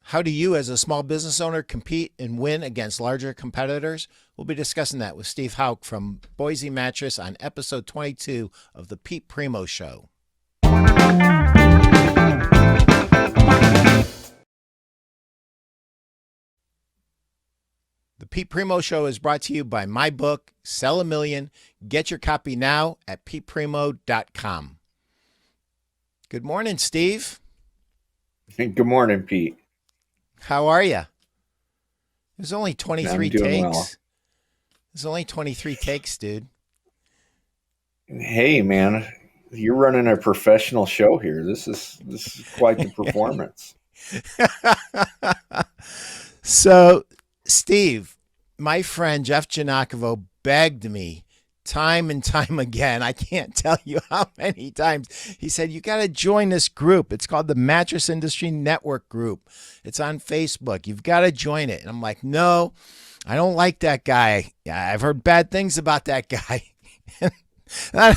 How do you, as a small business owner, compete and win against larger competitors? We'll be discussing that with Steve Houk from Boise Mattress on episode 22 of the Pete Primeau Show. The Pete Primeau Show is brought to you by my book, Sell a Million. Get your copy now at peteprimeau.com. Good morning, Steve. Good morning, Pete. How are you? There's only 23 I'm doing takes. well. There's only 23 takes, dude. Hey, man, you're running a professional show here. This is quite the performance. So, Steve, my friend Jeff Janakovo begged me time and time again. I can't tell you how many times. He said, you got to join this group. It's called the Mattress Industry Network group. It's on Facebook. You've got to join it. And I'm like, no, I don't like that guy. Yeah, I've heard bad things about that guy. I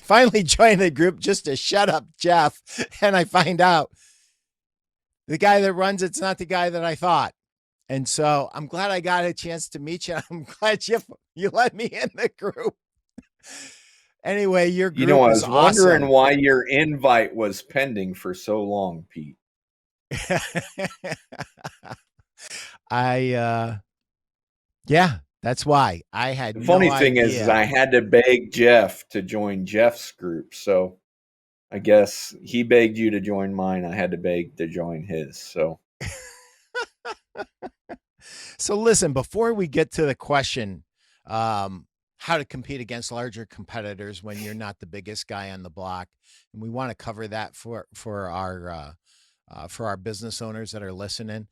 finally joined the group just to shut up Jeff. And I find out the guy that runs it's not the guy that I thought. And so I'm glad I got a chance to meet you. I'm glad you let me in the group. Anyway, your group I is was wondering awesome. why your invite was pending for so long, Pete. Yeah, that's why. I had The funny no thing idea. is I had to beg Jeff to join Jeff's group. So I guess he begged you to join mine. I had to beg to join his. So listen, before we get to the question, how to compete against larger competitors when you're not the biggest guy on the block, and we want to cover that for our business owners that are listening.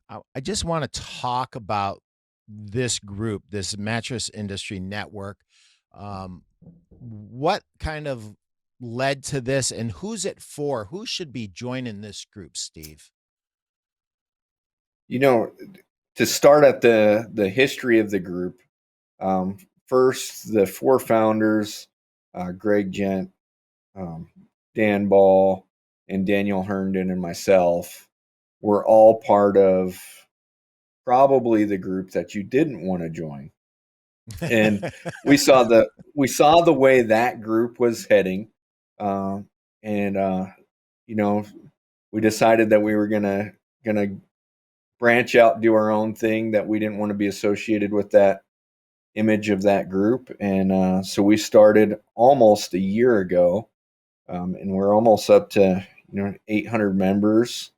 I just want to talk about this group, this Mattress Industry Network. What kind of led to this, and who's it for? Who should be joining this group, Steve? To start at the history of the group, first the four founders, Greg Gent, Dan Ball, and Daniel Herndon, and myself, were all part of probably the group that you didn't want to join. And we saw the way that group was heading, and we decided that we were gonna branch out and do our own thing, that we didn't want to be associated with that image of that group. And so we started almost a year ago, and we're almost up to 800 members.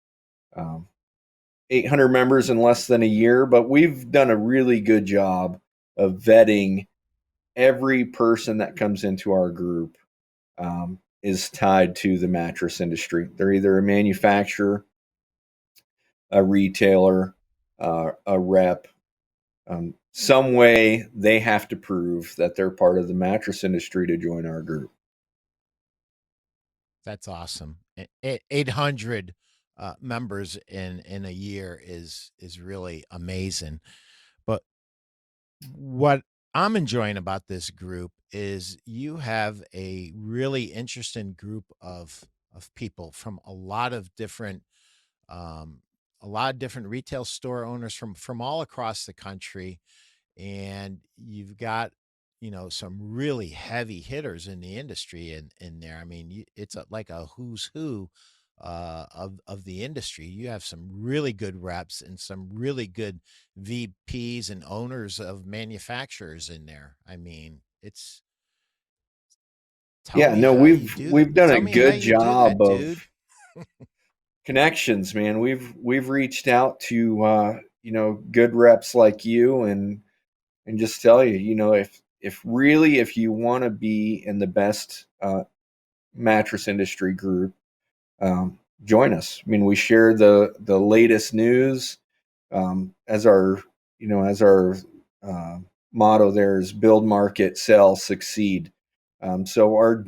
800 members in less than a year, but we've done a really good job of vetting every person that comes into our group is tied to the mattress industry. They're either a manufacturer, a retailer, a rep. Some way they have to prove that they're part of the mattress industry to join our group. That's awesome. 800 members in a year is really amazing. But what I'm enjoying about this group is you have a really interesting group of people from a lot of different retail store owners from all across the country, and you've got some really heavy hitters in the industry in there. I mean, it's like a who's who of the industry. You have some really good reps and some really good VPs and owners of manufacturers in there. I mean, We've done tell a me how good you do that, job dude. of connections, man. We've reached out to good reps like you, and just tell you, if you want to be in the best mattress industry group, join us. I mean, we share the latest news, as our motto there is build, market, sell, succeed. So our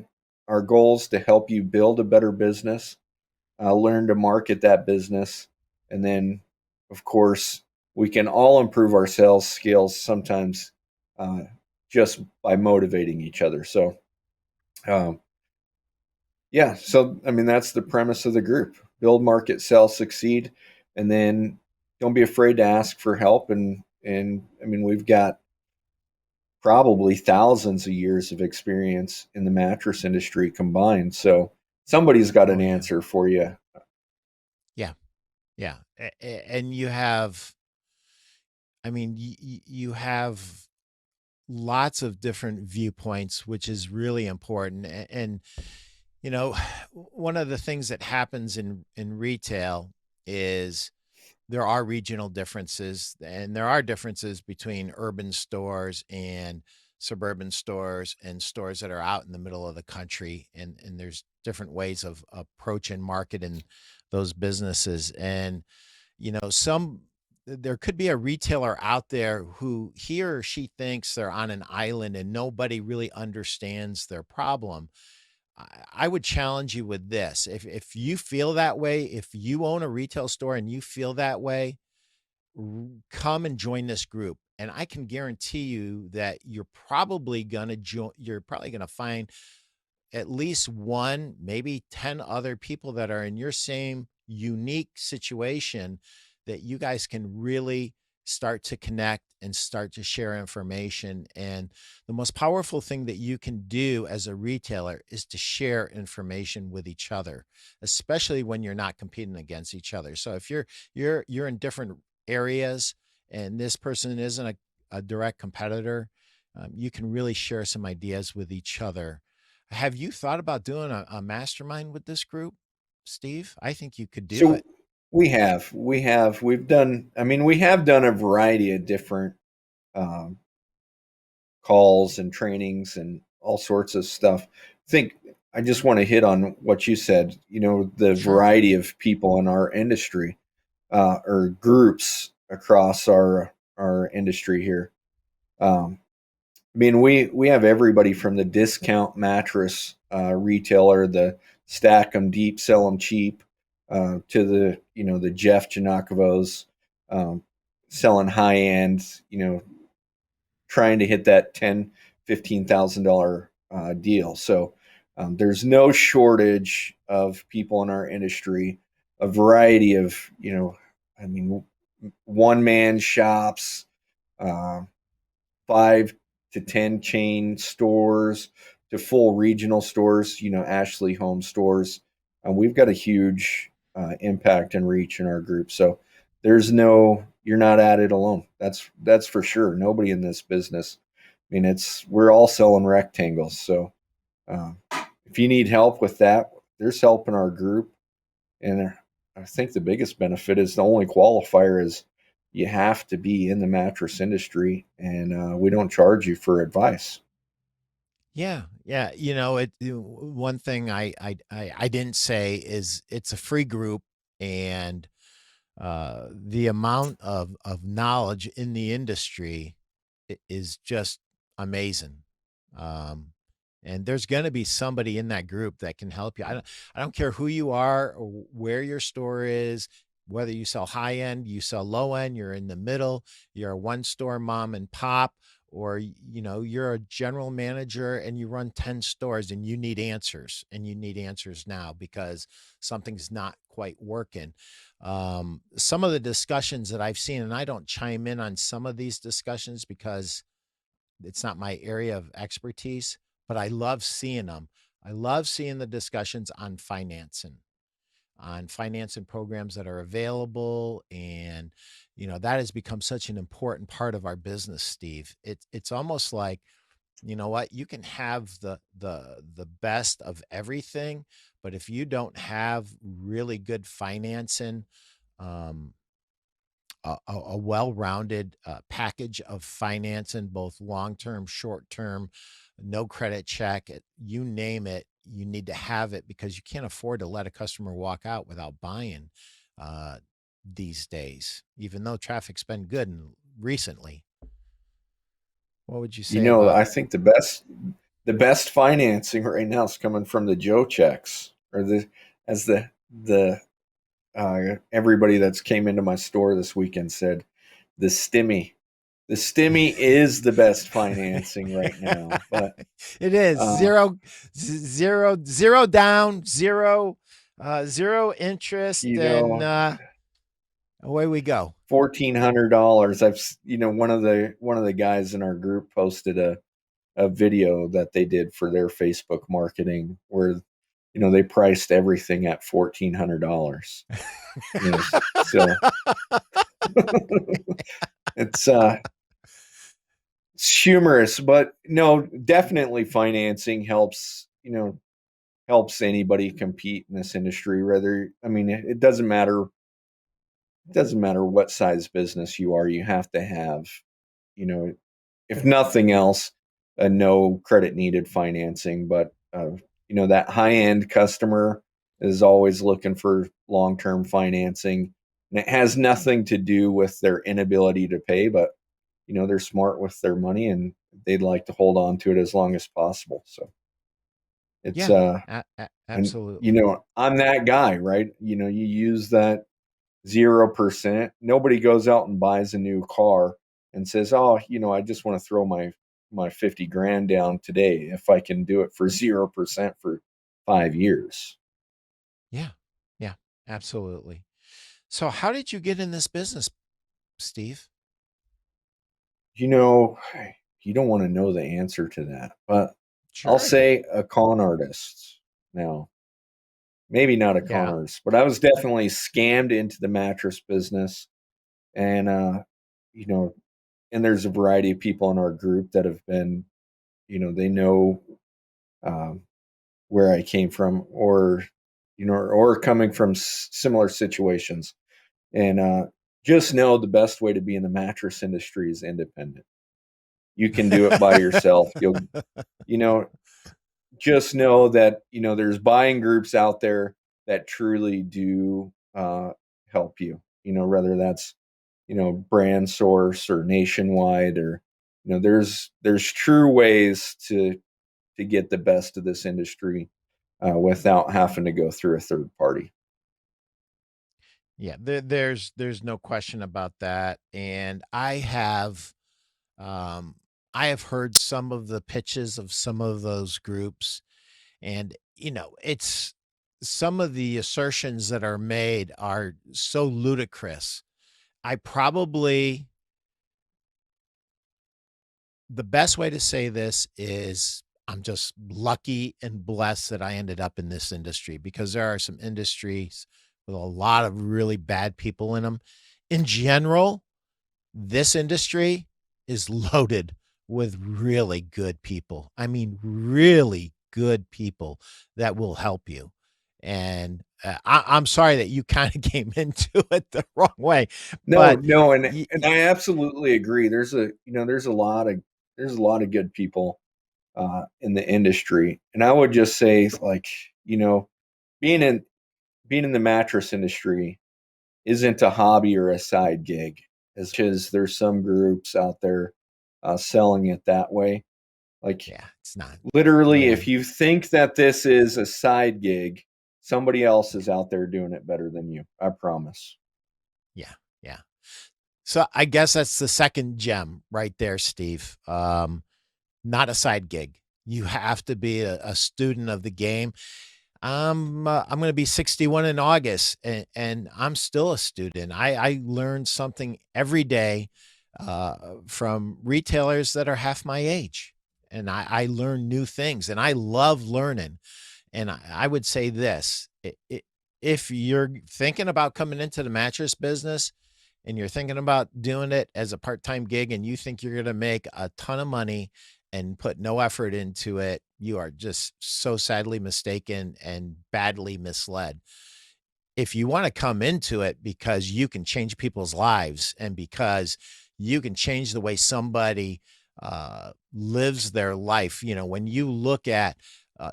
goal is to help you build a better business, learn to market that business, and then, of course, we can all improve our sales skills sometimes just by motivating each other. So, yeah. So, I mean, that's the premise of the group: build, market, sell, succeed, and then don't be afraid to ask for help. And I mean, we've got probably thousands of years of experience in the mattress industry combined. So somebody's got Oh an yeah. answer for you. Yeah. Yeah. And you have, I mean, you have lots of different viewpoints, which is really important. And you know, one of the things that happens in retail is there are regional differences, and there are differences between urban stores and suburban stores and stores that are out in the middle of the country, and there's different ways of approaching marketing those businesses. And some there could be a retailer out there who he or she thinks they're on an island and nobody really understands their problem. I would challenge you with this. If you feel that way, if you own a retail store and you feel that way, come and join this group. And I can guarantee you that you're probably gonna find at least one, maybe 10 other people that are in your same unique situation that you guys can really start to connect and start to share information. And the most powerful thing that you can do as a retailer is to share information with each other, especially when you're not competing against each other. So if you're in different areas and this person isn't a direct competitor, you can really share some ideas with each other. Have you thought about doing a mastermind with this group, Steve? I think you could do So it. we've done, I mean, we have done a variety of different um, calls and trainings and all sorts of stuff. I think I just want to hit on what you said, the Sure. variety of people in our industry, or groups across our industry here. Um, I mean, we have everybody from the discount mattress retailer, the stack them deep, sell them cheap, to the Jeff Janakovos, um, selling high end, trying to hit that $10,000-$15,000 deal. So there's no shortage of people in our industry, a variety of, I mean, one man shops, uh, 5 to 10 chain stores to full regional stores, Ashley Home stores. We've got a huge impact and reach in our group. So you're not at it alone. That's for sure. Nobody in this business. I mean, we're all selling rectangles. So um, if you need help with that, there's help in our group. And I think the biggest benefit is the only qualifier is you have to be in the mattress industry, and we don't charge you for advice. Yeah, yeah. One thing I didn't say is it's a free group, and the amount of knowledge in the industry is just amazing. Um, and there's going to be somebody in that group that can help you. I don't care who you are or where your store is, whether you sell high end, you sell low end, you're in the middle, you're a one store mom and pop, or you're a general manager and you run 10 stores and you need answers, and you need answers now because something's not quite working. Some of the discussions that I've seen, and I don't chime in on some of these discussions because it's not my area of expertise, but I love seeing them. I love seeing the discussions on financing programs that are available. And, that has become such an important part of our business, Steve. It's almost like, you know what, you can have the best of everything, but if you don't have really good financing, um, a well-rounded package of financing, both long-term, short-term, no credit check, you name it, you need to have it because you can't afford to let a customer walk out without buying uh, these days, even though traffic's been good recently. What would you say about? I think the best financing right now is coming from the Joe checks, or the everybody that's came into my store this weekend said, the stimmy. The stimmy is the best financing right now. But It is uh, zero down, zero. Zero interest, You and know, away we go. $1,400. One of the guys in our group posted a video that they did for their Facebook marketing where they priced everything at $1,400. So it's it's humorous, but no, definitely financing helps anybody compete in this industry. It doesn't matter what size business you are, you have to have, you know, if nothing else, a no credit needed financing. But that high end customer is always looking for long term financing, and it has nothing to do with their inability to pay, but they're smart with their money and they'd like to hold on to it as long as possible. So it's Yeah, and absolutely. I'm that guy, right? You use that 0%. Nobody goes out and buys a new car and says, "Oh, I just want to throw my 50 grand down today if I can do it for 0% for 5 years." Yeah, yeah, absolutely. So, how did you get in this business, Steve? You know, you don't want to know the answer to that, but I'll Sure, I do. say a con artist. Now, maybe not a con Yeah, artist, but I was definitely scammed into the mattress business. And, you know, and there's a variety of people in our group that have been, they know um, where I came from, or coming from similar situations. And just know the best way to be in the mattress industry is independent. You can do it by yourself. You know, just know that there's buying groups out there that truly do help you. Whether that's brand source or nationwide, or there's true ways to get the best of this industry without having to go through a third party. yeah. There's no question about that, and um, I have heard some of the pitches of some of those groups, and it's some of the assertions that are made are so ludicrous. I probably The best way to say this is I'm just lucky and blessed that I ended up in this industry, because there are some industries with a lot of really bad people in them. In general, this industry is loaded with really good people. I mean, really good people that will help you. And I'm sorry that you kind of came into it the wrong way, No, but no, and y- and y- I absolutely agree. There's a lot of good people in the industry, and I would just say, like, being in being in the mattress industry isn't a hobby or a side gig, as much as there's some groups out there selling it that way. Like, yeah, it's not. literally, Yeah, if you think that this is a side gig, somebody else is out there doing it better than you. I promise. yeah, yeah. So I guess that's the second gem right there, Steve. Not a side gig. You have to be a student of the game. I'm going to be 61 in August, and I'm still a student. I learn something every day from retailers that are half my age, and I learn new things, and I love learning. And I would say this: if you're thinking about coming into the mattress business, and you're thinking about doing it as a part-time gig, and you think you're going to make a ton of money and put no effort into it, you are just so sadly mistaken and badly misled. If you want to come into it because you can change people's lives, and because you can change the way somebody lives their life, when you look at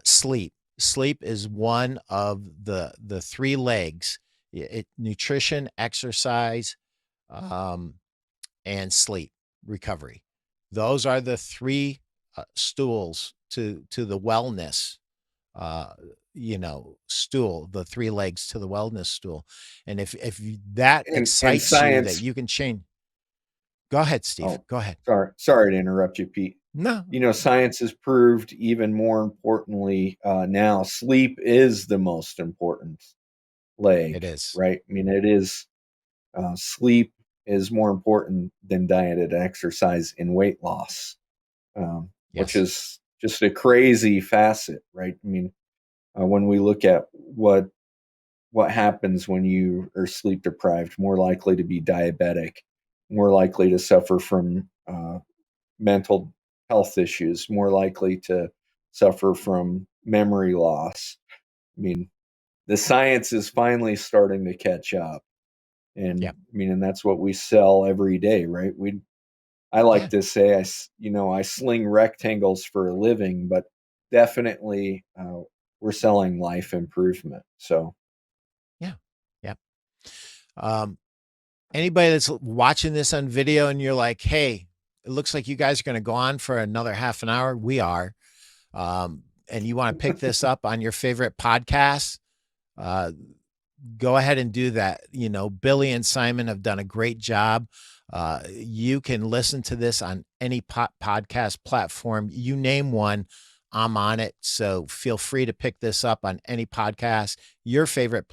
sleep is one of the three legs. Nutrition, exercise, um, and sleep recovery. Those are the three stools to the wellness, uh, stool, the three legs to the wellness stool. And if that And excites you, that science. you can change. Go ahead, Steve. Oh, Go ahead. sorry to interrupt you, Pete. No, Science has proved even more importantly now, sleep is the most important it leg, is. right? I mean, it is sleep is more important than diet and exercise in weight loss, which Yes. is just a crazy facet, right? I mean, when we look at what happens when you are sleep deprived, more likely to be diabetic, more likely to suffer from mental health issues, more likely to suffer from memory loss. I mean, the science is finally starting to catch up. And Yep. I mean, and that's what we sell every day, right? I Yeah. like to say, I sling rectangles for a living, but definitely we're selling life improvement. So, Yeah. Yep. Um, Anybody that's watching this on video and you're like, hey, it looks like you guys are going to go on for another half an hour. We are. And you want to pick this up on your favorite podcast, uh, go ahead and do that. Billy and Simon have done a great job. You can listen to this on any podcast platform. You name one, I'm on it. So feel free to pick this up on any podcast, your favorite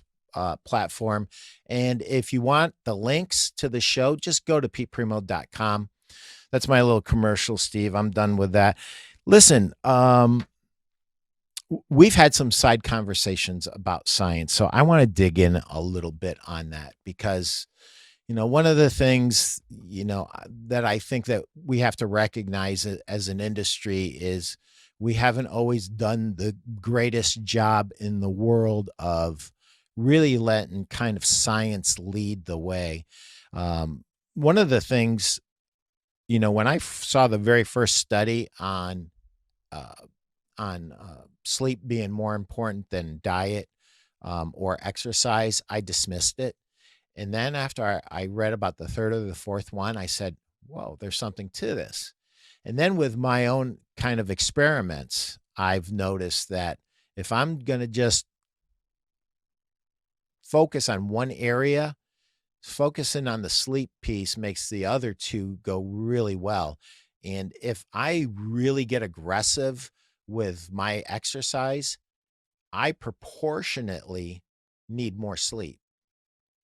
platform. And if you want the links to the show, just go to peteprimo.com. That's my little commercial, Steve. I'm done with that. Listen, we've had some side conversations about science. So I want to dig in a little bit on that because, one of the things, that I think that we have to recognize as an industry is we haven't always done the greatest job in the world of really letting kind of science lead the way. One of the things, when I saw the very first study uh, on sleep being more important than diet or exercise, I dismissed it. And then after I read about the third or the fourth one, I said, whoa, there's something to this. And then with my own kind of experiments, I've noticed that if I'm going to just focus on one area, focusing on the sleep piece makes the other two go really well. And if I really get aggressive with my exercise, I proportionately need more sleep.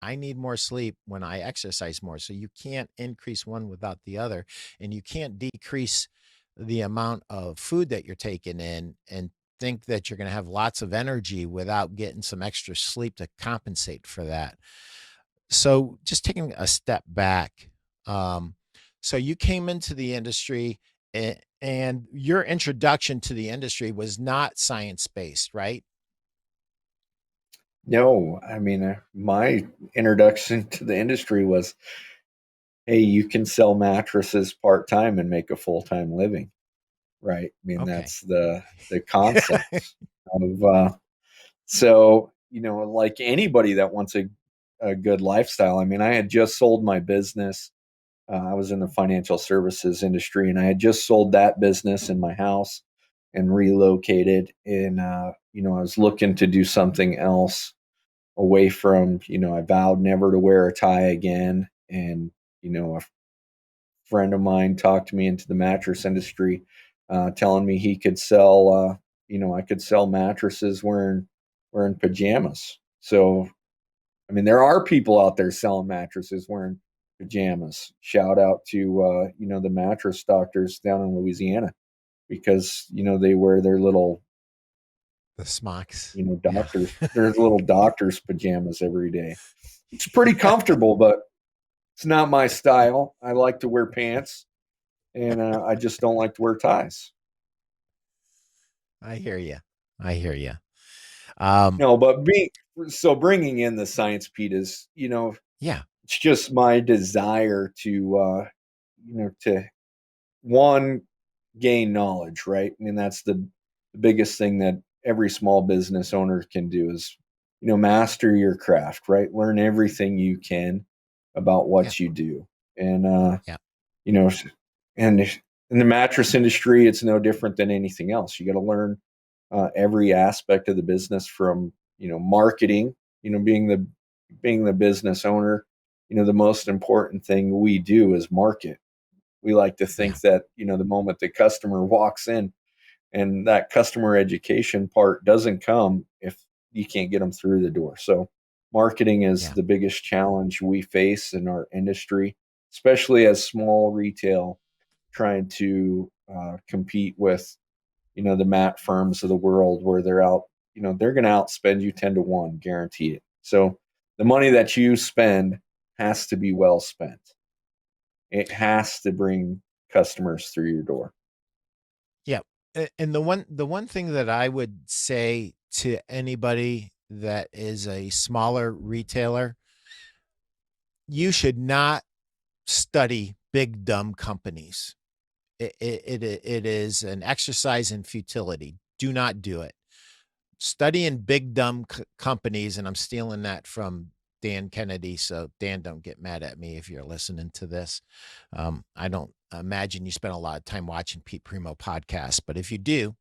I need more sleep when I exercise more. So you can't increase one without the other. And you can't decrease the amount of food that you're taking in and think that you're going to have lots of energy without getting some extra sleep to compensate for that. So just taking a step back. Um, so you came into the industry and your introduction to the industry was not science based, right? no, I mean, my introduction to the industry was, hey, you can sell mattresses part time and make a full time living, right? I mean, Okay. that's the concept of so like anybody that wants a good lifestyle. I mean, I had just sold my business. I was in the financial services industry, and I had just sold that business in my house and relocated. And I was looking to do something else away from. I vowed never to wear a tie again, and a friend of mine talked me into the mattress industry, telling me he could sell. I could sell mattresses wearing pajamas. So I mean, there are people out there selling mattresses wearing pajamas. Shout out to the mattress doctors down in Louisiana because they wear their little The smocks. Yeah. doctors their little doctors pajamas every day. It's pretty comfortable, but it's not my style. I like to wear pants, and I just don't like to wear ties. I hear you. I hear you. Um, No, but bringing in the science, Pete, is yeah, it's just my desire to to one gain knowledge, right? I mean, that's the biggest thing that every small business owner can do is master your craft, right? Learn everything you can about yeah, what you do. And yeah, you know and in the mattress industry, it's no different than anything else. You got to learn every aspect of the business, from marketing, being the business owner. The most important thing we do is market. We like to Yeah. think that, the moment the customer walks in, and that customer education part doesn't come if you can't get them through the door. So marketing is Yeah. the biggest challenge we face in our industry, especially as small retail trying to compete with, the mat firms of the world, where they're out, they're going to outspend you 10 to 1, guarantee it. So the money that you spend has to be well spent. It has to bring customers through your door. Yeah. And the one thing that I would say to anybody that is a smaller retailer, you should not study big dumb companies. It is an exercise in futility. Do not do it. Studying big dumb companies, and I'm stealing that from Dan Kennedy. So Dan, don't get mad at me if you're listening to this. I don't imagine you spend a lot of time watching Pete Primeau podcasts, but if you do,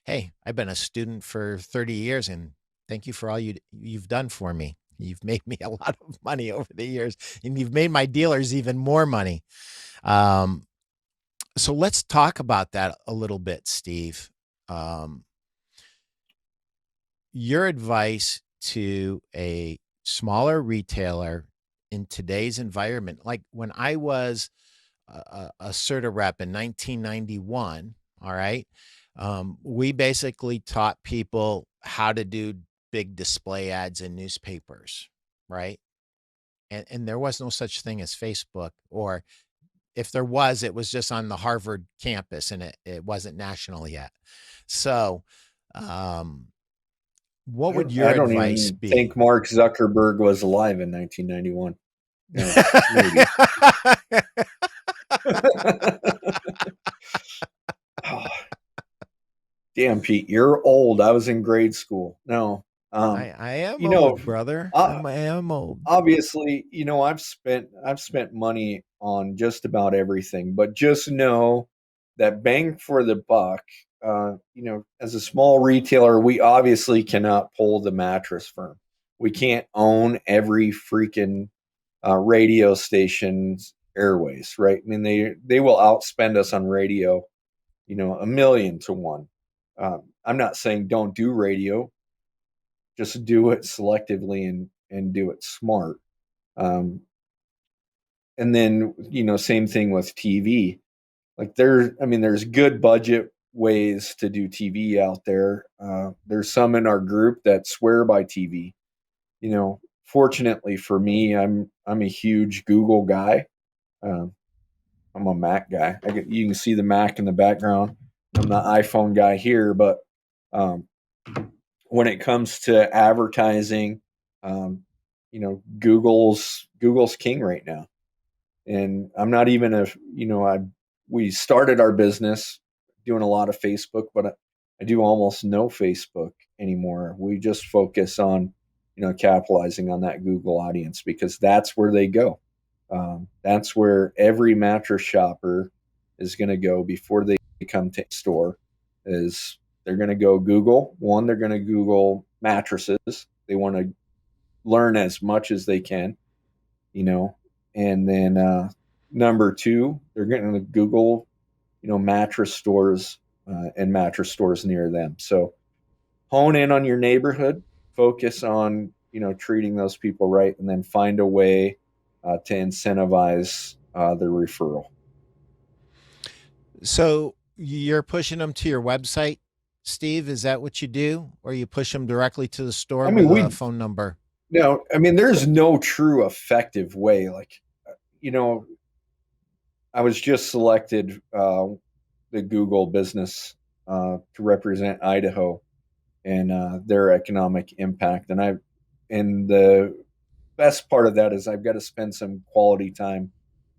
hey, I've been a student for 30 years, and thank you for all you've done for me. You've made me a lot of money over the years, and you've made my dealers even more money. Um, so let's talk about that a little bit, Steve. Um, your advice to a smaller retailer in today's environment, like when I was a CERTA rep in 1991, all right, we basically taught people how to do big display ads in newspapers, right? And there was no such thing as Facebook, or if there was, it was just on the Harvard campus, and it wasn't national yet. So, um, what would your I don't advice even think be? Mark Zuckerberg was alive in 1991. No, maybe. Oh, damn, Pete, you're old. I was in grade school. No, I am you know, old, brother. uh, I am old. obviously, I've spent money on just about everything, but just know that bang for the buck. As a small retailer, we obviously cannot pull the mattress firm. We can't own every freaking radio station's airways, right? I mean, they will outspend us on radio, a million to one. I'm not saying don't do radio, just do it selectively and do it smart. Um, and then same thing with TV. Like there's good budget ways to do TV out there. There's some in our group that swear by TV. Fortunately for me, I'm a huge Google guy. Um, I'm a Mac guy. You can see the Mac in the background. I'm the iPhone guy here, but um, when it comes to advertising, Google's king right now. And I'm not even I we started our business doing a lot of Facebook, but I do almost no Facebook anymore. We just focus on capitalizing on that Google audience, because that's where they go. That's where every mattress shopper is going to go before they come to the store. Is they're going to go Google. One, they're going to Google mattresses. They want to learn as much as they can, you know, and then number two, they're going to Google, mattress stores and mattress stores near them. So hone in on your neighborhood, focus on treating those people right, and then find a way to incentivize the referral. So you're pushing them to your website, Steve? Is that what you do? Or you push them directly to the store I mean, with a we phone number? no, I mean, there's no true effective way. Like, you know, I was just selected the Google business to represent Idaho and their economic impact, and the best part of that is I've got to spend some quality time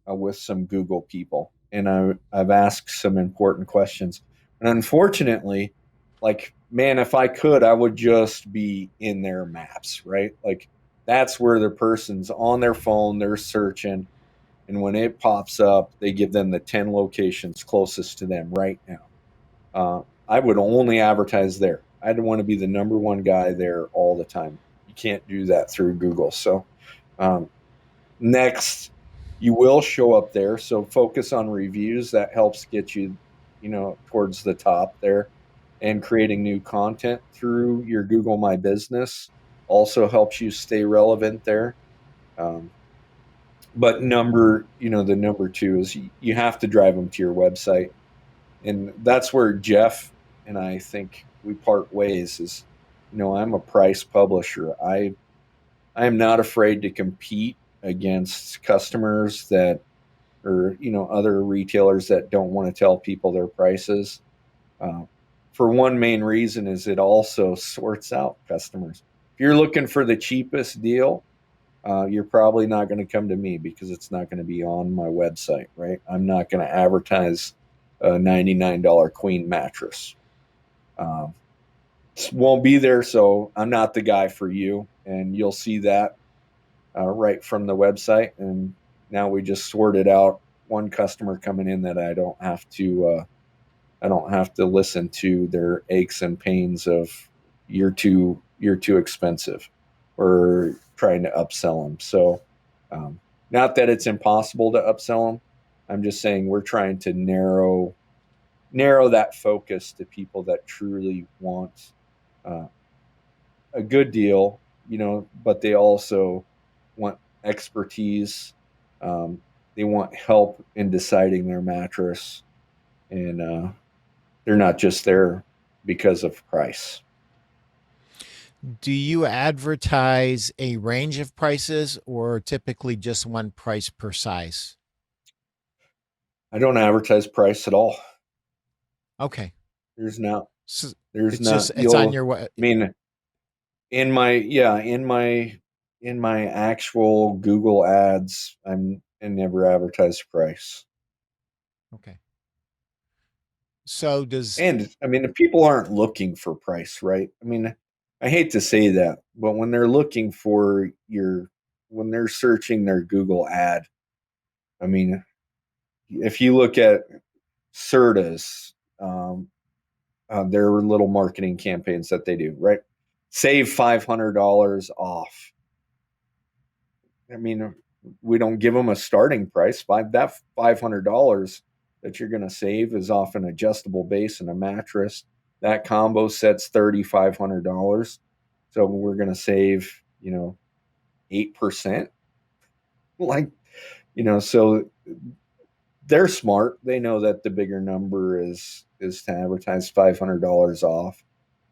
with some Google people, and I've asked some important questions. And unfortunately, like, man, if I could, I would just be in their maps, right? Like, that's where the person's on their phone, they're searching, and when it pops up, they give them the 10 locations closest to them right now. I would only advertise there. I'd want to be the number one guy there all the time. You can't do that through Google. So, next, you will show up there. So focus on reviews. That helps get you, towards the top there. And creating new content through your Google My Business also helps you stay relevant there. Um, but the number two is you have to drive them to your website. And that's where Jeff and I think we part ways is, I'm a price publisher. I am not afraid to compete against customers that or other retailers that don't want to tell people their prices. Uh, for one main reason is it also sorts out customers. If you're looking for the cheapest deal, you're probably not going to come to me because it's not going to be on my website, right? I'm not going to advertise a $99 queen mattress. Um, won't be there, so I'm not the guy for you, and you'll see that right from the website. And now we just sorted out one customer coming in that I don't have to listen to their aches and pains of you're too expensive or trying to upsell them. So, not that it's impossible to upsell them. I'm just saying we're trying to narrow that focus to people that truly want uh, a good deal, but they also want expertise. Um, they want help in deciding their mattress, and they're not just there because of price. Do you advertise a range of prices or typically just one price per size? I don't advertise price at all. Okay. There's not. So There's it's just not. it's on You'll. your I mean, in my actual Google ads, I never advertise price. okay. So does And I mean, if people aren't looking for price, right? I mean, I hate to say that, but when they're looking for when they're searching their Google ad, I mean, if you look at Serta's, their little marketing campaigns that they do, right? Save $500 off. I mean, we don't give them a starting price. That $500 that you're going to save is off an adjustable base and a mattress. That combo sets $3,500. So we're going to save, 8%. Like, so they're smart. They know that the bigger number is to advertise $500 off,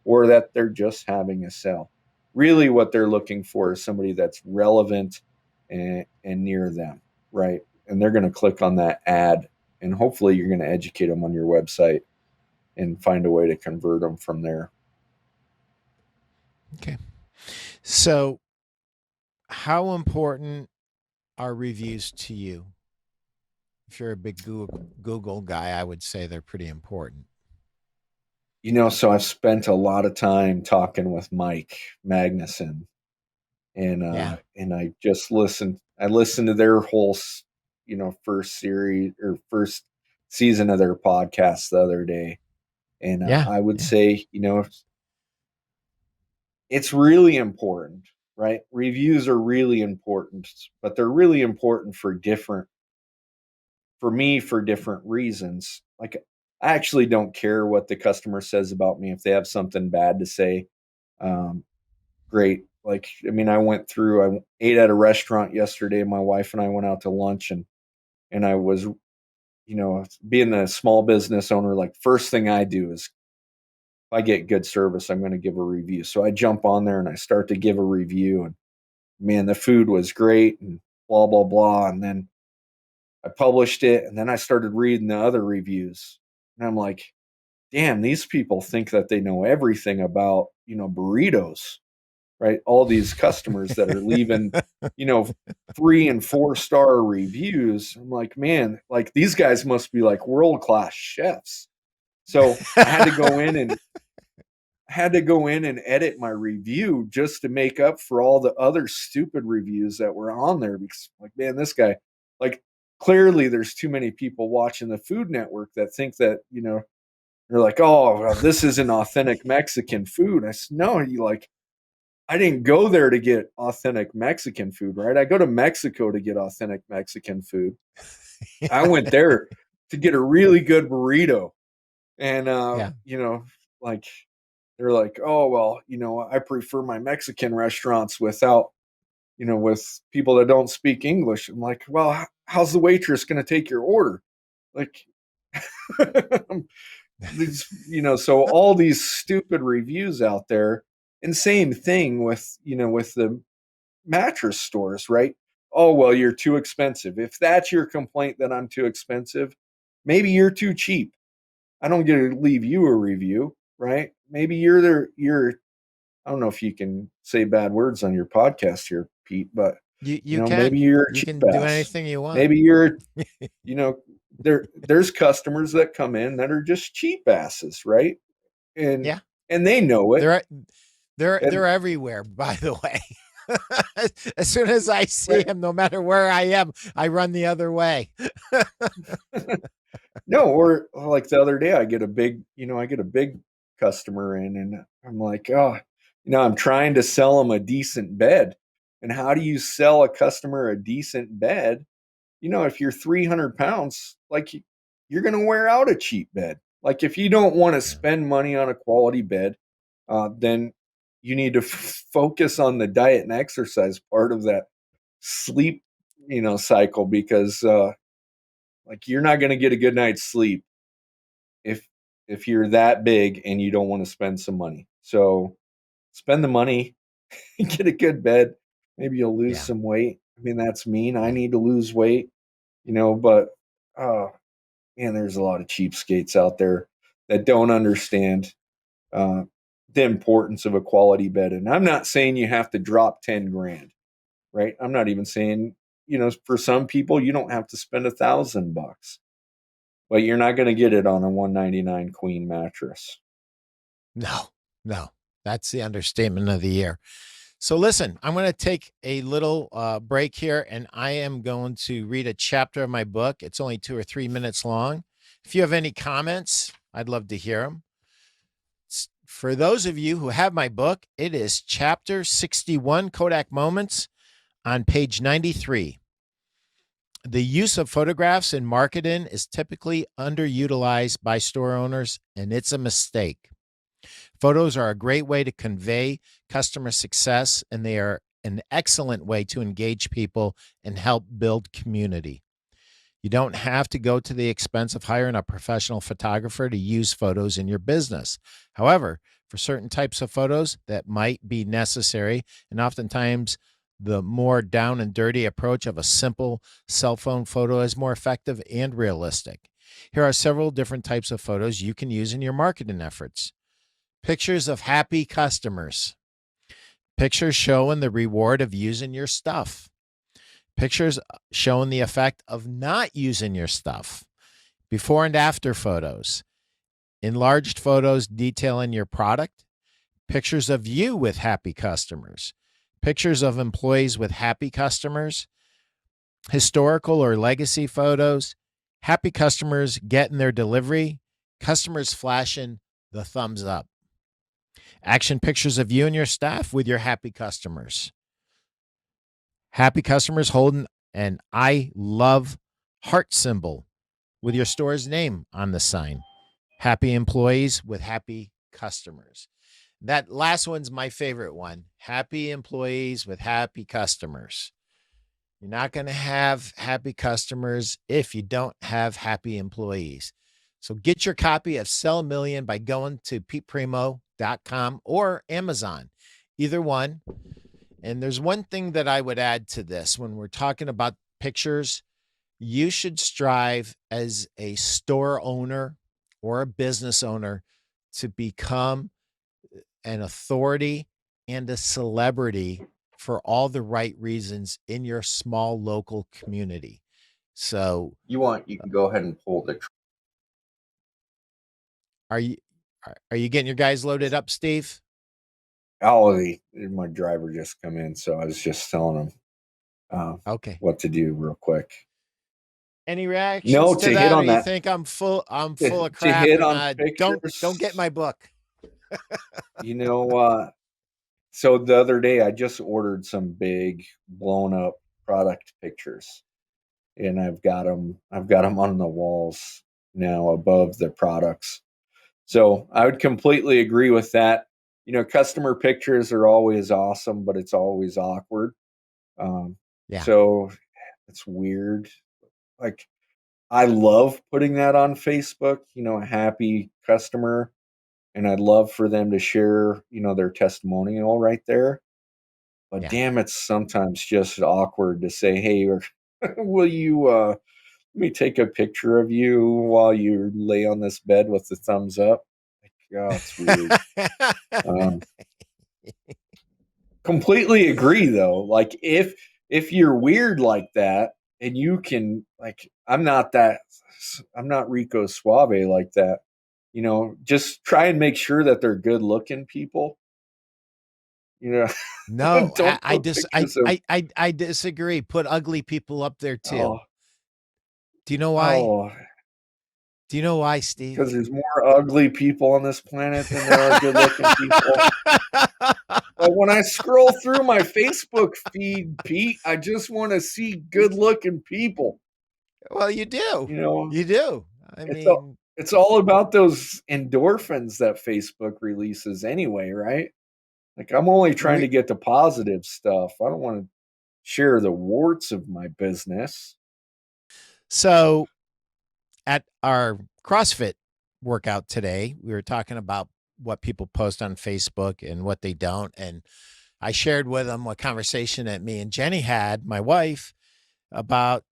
or that they're just having a sale. Really, what they're looking for is somebody that's relevant and near them, right? And they're going to click on that ad, and hopefully, you're going to educate them on your website and find a way to convert them from there. okay. So how important are reviews to you? If you're a big Google guy, I would say they're pretty important. So I've spent a lot of time talking with Mike Magnuson, Yeah. and I just listened. I listened to their whole, first series or first season of their podcast the other day, and Yeah. I would Yeah. say, it's really important, right? Reviews are really important, but they're really important for me for different reasons. Like, I actually don't care what the customer says about me. If they have something bad to say, um, great. Like, I mean, I ate at a restaurant yesterday. My wife and I went out to lunch, and I was, being a small business owner, like, first thing I do is if I get good service, I'm going to give a review. So I jump on there and I start to give a review, and man, the food was great and blah, blah, blah. And then I published it, and then I started reading the other reviews. And I'm like, damn, these people think that they know everything about, burritos, right? All these customers that are leaving, you know, 3 and 4 star reviews. I'm like, man, like these guys must be like world class chefs. So I had to go in and edit my review just to make up for all the other stupid reviews that were on there, because like, man, this guy, like, clearly there's too many people watching the Food Network that think that, they're like, oh, well, this is an authentic Mexican food. I said, no, you like, I didn't go there to get authentic Mexican food, right? I go to Mexico to get authentic Mexican food. I went there to get a really good burrito. And, Yeah. like, they're like, oh, well, I prefer my Mexican restaurants with people that don't speak English. I'm like, well, how's the waitress going to take your order? Like, so all these stupid reviews out there, and same thing with the mattress stores, right? Oh, well, you're too expensive. If that's your complaint that I'm too expensive, maybe you're too cheap. I don't get to leave you a review, right? Maybe I don't know if you can say bad words on your podcast here, Pete, but You maybe can. you're a You cheap can do ass. anything you want. Maybe you know, there's customers that come in that are just cheap asses, right? And Yeah. and they know it. They're they're And everywhere, by the way. As soon as I see right, him, no matter where I am, I run the other way. no, or like the other day, I get a big customer in, and I'm like, oh, I'm trying to sell them a decent bed. And how do you sell a customer a decent bed? If you're 300 pounds, like you're going to wear out a cheap bed. Like if you don't want to Yeah. spend money on a quality bed, then you need to focus on the diet and exercise part of that sleep, cycle, because like you're not going to get a good night's sleep if if you're that big and you don't want to spend some money. So spend the money, get a good bed. Maybe you'll lose Yeah. some weight. I mean, that's mean. I Yeah. need to lose weight, but uh man, there's a lot of cheapskates out there that don't understand uh, the importance of a quality bed. And I'm not saying you have to drop 10 grand, right? I'm not even saying, for some people, you don't have to spend $1,000, but you're not going to get it on a 199 queen mattress. No, no, that's the understatement of the year. So listen, I'm going to take a little break here, and I am going to read a chapter of my book. It's only 2 or 3 minutes long. If you have any comments, I'd love to hear them. For those of you who have my book, it is chapter 61, Kodak Moments, on page 93. The use of photographs in marketing is typically underutilized by store owners, and it's a mistake. Photos are a great way to convey customer success, and they are an excellent way to engage people and help build community. You don't have to go to the expense of hiring a professional photographer to use photos in your business. However, for certain types of photos, that might be necessary, and oftentimes the more down and dirty approach of a simple cell phone photo is more effective and realistic. Here are several different types of photos you can use in your marketing efforts. Pictures of happy customers. Pictures showing the reward of using your stuff. Pictures showing the effect of not using your stuff. Before and after photos. Enlarged photos detailing your product. Pictures of you with happy customers. Pictures of employees with happy customers. Historical or legacy photos. Happy customers getting their delivery. Customers flashing the thumbs up. Action pictures of you and your staff with your happy customers. Happy customers holding an I love heart symbol with your store's name on the sign. Happy employees with happy customers. That last one's my favorite one. Happy employees with happy customers. You're not going to have happy customers if you don't have happy employees. So get your copy of Sell a Million by going to peteprimo.com or Amazon, either one. And there's one thing that I would add to this when we're talking about pictures. You should strive as a store owner or a business owner to become an authority and a celebrity for all the right reasons in your small local community. So, You can go ahead and pull the. are you are you getting your guys loaded up, Steve? Oh, my driver just come in, so I was just telling him Okay. what to do real quick. Any reactions No, to to hit that, or on you that, think I'm full of to crap hit and on don't pictures. get my book? You know, So the other day, I just ordered some big blown up product pictures, and I've got them on the walls now above the products. So I would completely agree with that. Customer pictures are always awesome, but it's always awkward. Um, Yeah. so it's weird. Like, I love putting that on Facebook, a happy customer, and I'd love for them to share, their testimonial right there. But Yeah. damn, it's sometimes just awkward to say, "Hey, or will you let me take a picture of you while you lay on this bed with the thumbs up?" Like, oh, it's weird. Um, Completely agree though. Like, if you're weird like that and you can, like, I'm not Rico Suave like that. Just try and make sure that they're good looking people. You know, No, don't put pictures of I disagree. Put ugly people up there too. oh Do you know why? oh Do you know why, Steve? because there's more ugly people on this planet than there are good looking people. But when I scroll through my Facebook feed, Pete, I just want to see good looking people. Well, you do. You know, You do. I it's all mean, it's all about those endorphins that Facebook releases anyway, right? Like, I'm only trying re to get the positive stuff. I don't want to share the warts of my business. so at our CrossFit workout today, we were talking about what people post on Facebook and what they don't. And I shared with them a conversation that me and Jenny had, my wife, about,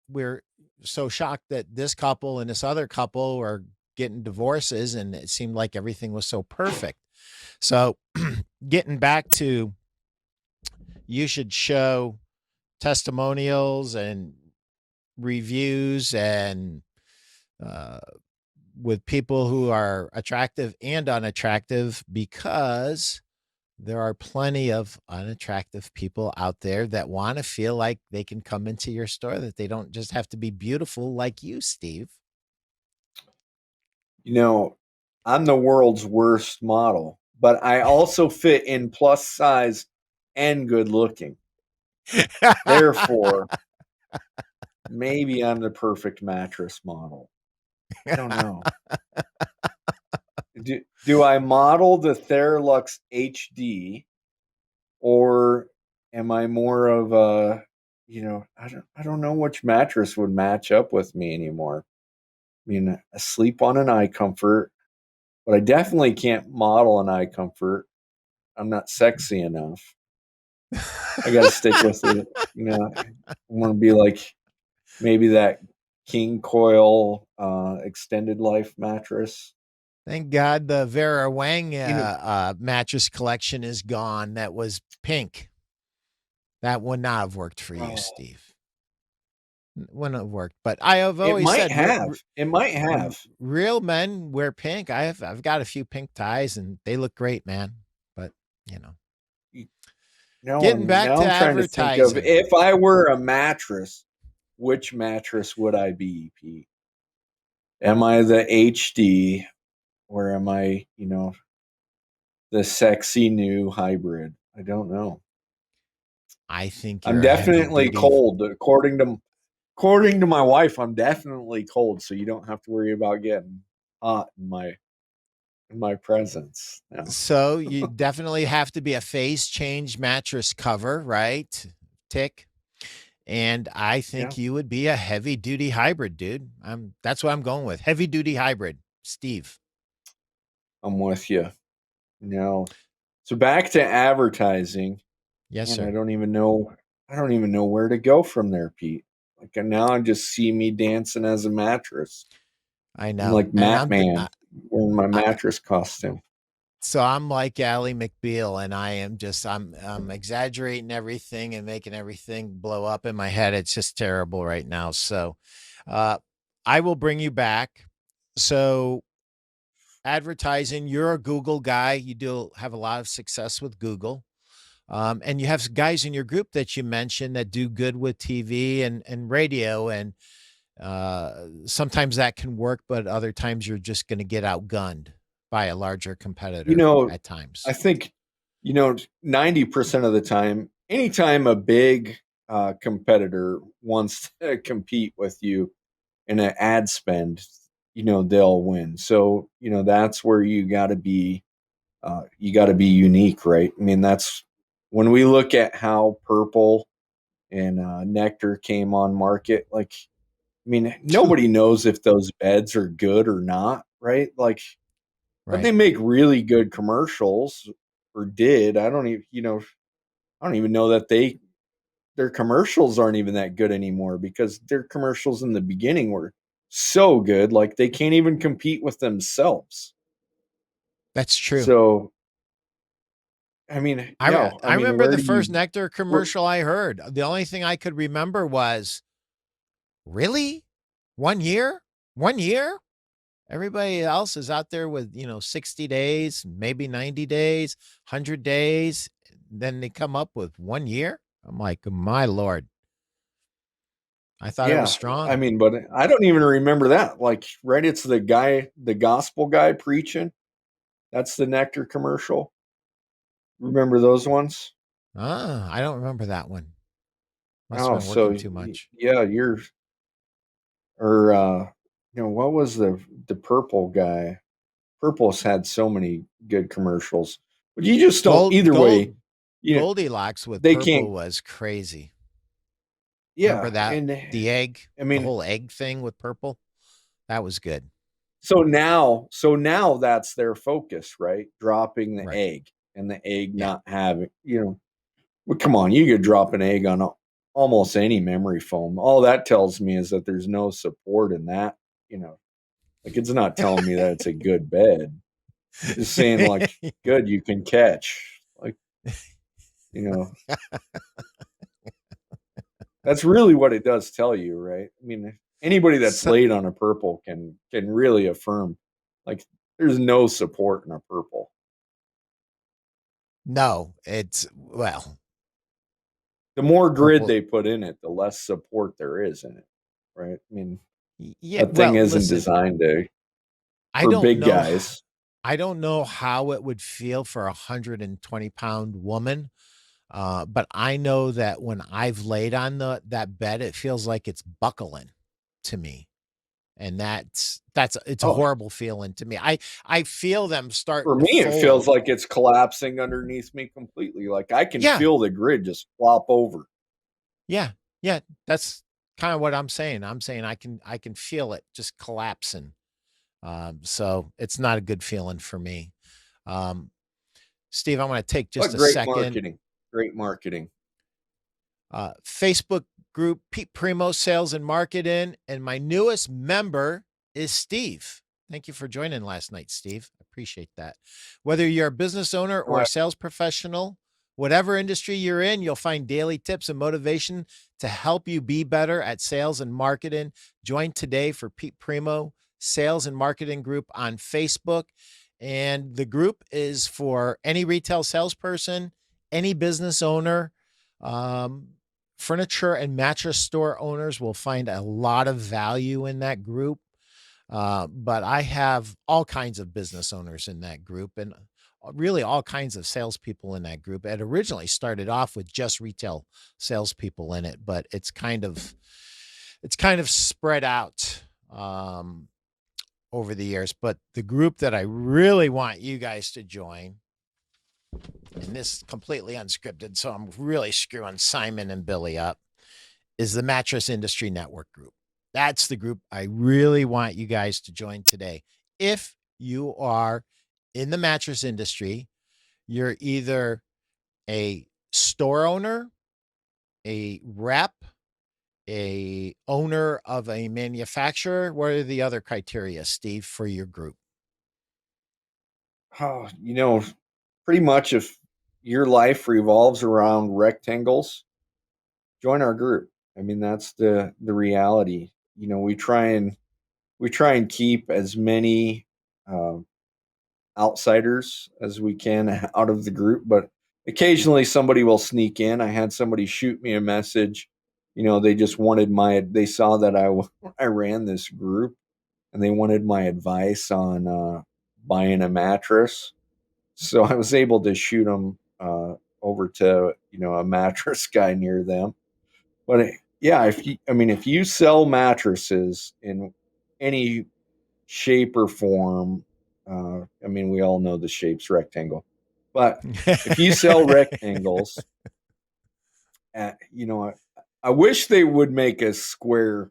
we're so shocked that this couple and this other couple are getting divorces and it seemed like everything was so perfect. So getting back to, you should show testimonials and reviews and uh, with people who are attractive and unattractive, because there are plenty of unattractive people out there that want to feel like they can come into your store, that they don't just have to be beautiful like you, Steve. You know, I'm the world's worst model, but I also fit in plus size and good looking. Therefore, maybe I'm the perfect mattress model. I don't know. Do I model the Theralux HD, or am I more of a, I don't know which mattress would match up with me anymore. I mean, I sleep on an eye comfort, but I definitely can't model an eye comfort. I'm not sexy enough. I got to stick with it. I want to be like maybe that King Coil extended life mattress. Thank God the Vera Wang You know, mattress collection is gone. That was pink. That would not have worked for you, oh, Steve. Wouldn't have worked. But I have it always might said have. It might have. real men wear pink. I've got a few pink ties and they look great, man. But you know, No, getting back now to I'm trying to think of, advertising. if I were a mattress, which mattress would I be, Pete? Am I the HD, or am I, the sexy new hybrid? I don't know. I think I'm you're a heavy definitely duty. cold, according to my wife. I'm definitely cold, so you don't have to worry about getting hot in my presence now. So you definitely have to be a phase change mattress cover, right? Tick. And I Yeah, think you would be a heavy duty hybrid, dude. That's what I'm going with. Heavy duty hybrid, Steve. I'm with you. Now, so back to advertising. Yes, Man, sir. I don't even know where to go from there, Pete. Like, now I just see me dancing as a mattress. I I'm know. like And Matt Man wearing my I, mattress costume. so I'm like Ally McBeal, and I'm exaggerating everything and making everything blow up in my head. It's just terrible right now. So, uh, I will bring you back. So advertising, you're a Google guy. You do have a lot of success with Google. And you have guys in your group that you mentioned that do good with TV and radio. And sometimes that can work, but other times you're just going to get outgunned by a larger You competitor know, at I times. think 90% of the time, anytime a big competitor wants to compete with you in an ad spend, they'll win. So, that's where you got to be unique, right? I mean, that's when we look at how Purple and Nectar came on market. Like, I mean, nobody knows if those beds are good or not, right? Like, but they Right. make really good commercials, or did. I don't even know that their commercials aren't even that good anymore, because their commercials in the beginning were so good, like they can't even compete with themselves. That's true. So, I mean, yeah, I I mean, remember where the do first you Nectar where, commercial I heard. The only thing I could remember was, really? 1 year? 1 year? Everybody else is out there with, 60 days, maybe 90 days, 100 days. Then they come up with 1 year. I'm like, my Lord, I thought it was yeah, I strong. mean, but I don't even remember that. Like, right, it's the gospel guy preaching. That's the Nectar commercial. Remember those ones? I don't remember that one. Must have Oh, been so working too much. yeah, or what was the purple guy? Purple's had so many good commercials, but you just don't. Gold Either way, gold you know Goldilocks with they purple can't. was crazy. Remember Yeah, that? and The egg, I the mean, whole egg thing with purple? That was good. so now that's their focus, right? Dropping the Right. egg, and the egg Yeah. not having. Well, come on, you could drop an egg on almost any memory foam. All that tells me is that there's no support in that. You know, like, it's not telling me that it's a good bed. Just saying, like, good, you can catch. Like, you know, that's really what it does tell you, right? I mean, anybody that's So, laid on a purple can really affirm, like, there's no support in a purple. no, it's well, The more grid purple. they put in it, the less support there is in it, right? I mean, Yeah, that thing well, isn't listen, designed to I for don't big know guys. I don't know how it would feel for a 120-pound woman, but I know that when I've laid on that bed, it feels like it's buckling to me, and that's it's a Oh, horrible feeling to me. I feel them for starting to me, it feels fold. like it's collapsing underneath me completely. Like, I can Yeah, feel the grid just flop over. yeah, yeah, that's kinda what I'm saying. I'm saying I can feel it just collapsing. So it's not a good feeling for me. Um, Steve, I want to take just But a great second. marketing. Great marketing. Facebook group, Pete Primeau Sales and Marketing, and my newest member is Steve. Thank you for joining last night, Steve. I appreciate that. Whether you're a business owner All or a right. sales professional, whatever industry you're in, you'll find daily tips and motivation to help you be better at sales and marketing. Join today for Pete Primeau Sales and Marketing Group on Facebook. And the group is for any retail salesperson, any business owner. Um, Furniture and mattress store owners will find a lot of value in that group. But I have all kinds of business owners in that group, and really all kinds of salespeople in that group. It originally started off with just retail salespeople in it, but it's kind of spread out over the years. But the group that I really want you guys to join, and this is completely unscripted, so I'm really screwing Simon and Billy up, is the Mattress Industry Network group. That's the group I really want you guys to join today. If you are in the mattress industry, you're either a store owner, a rep, a owner of a manufacturer. What are the other criteria, Steve, for your group? Oh, pretty much if your life revolves around rectangles, join our group. I mean, that's the reality. We try and keep as many um, outsiders as we can out of the group, but occasionally somebody will sneak in. I had somebody shoot me a message. They just wanted they saw that I ran this group, and they wanted my advice on buying a mattress. So I was able to shoot them over to, a mattress guy near them. But yeah, if you sell mattresses in any shape or form, we all know the shape's rectangle, but if you sell rectangles, uh, you know, I, I wish they would make a square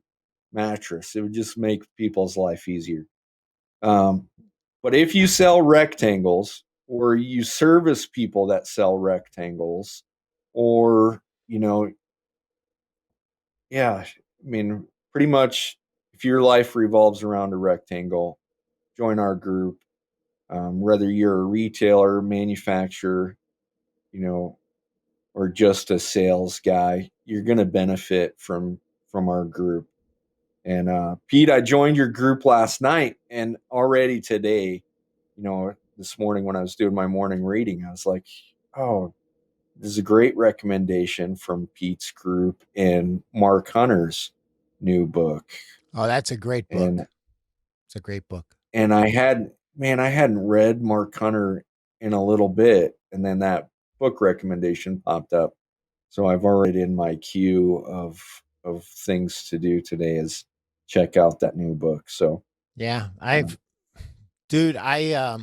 mattress. It would just make people's life easier. Um, but if you sell rectangles, or you service people that sell rectangles, or, yeah, pretty much if your life revolves around a rectangle, join our group. Whether you're a retailer, manufacturer, you know, or just a sales guy, you're going to benefit from our group. And Pete, I joined your group last night, and already today, this morning when I was doing my morning reading, I was like, oh, this is a great recommendation from Pete's group and Mark Hunter's new book. Oh, that's a great And book. It's a great book. I hadn't read Mark Hunter in a little bit, and then that book recommendation popped up. So I've already in my queue of things to do today is check out that new book. So Yeah, uh, dude, I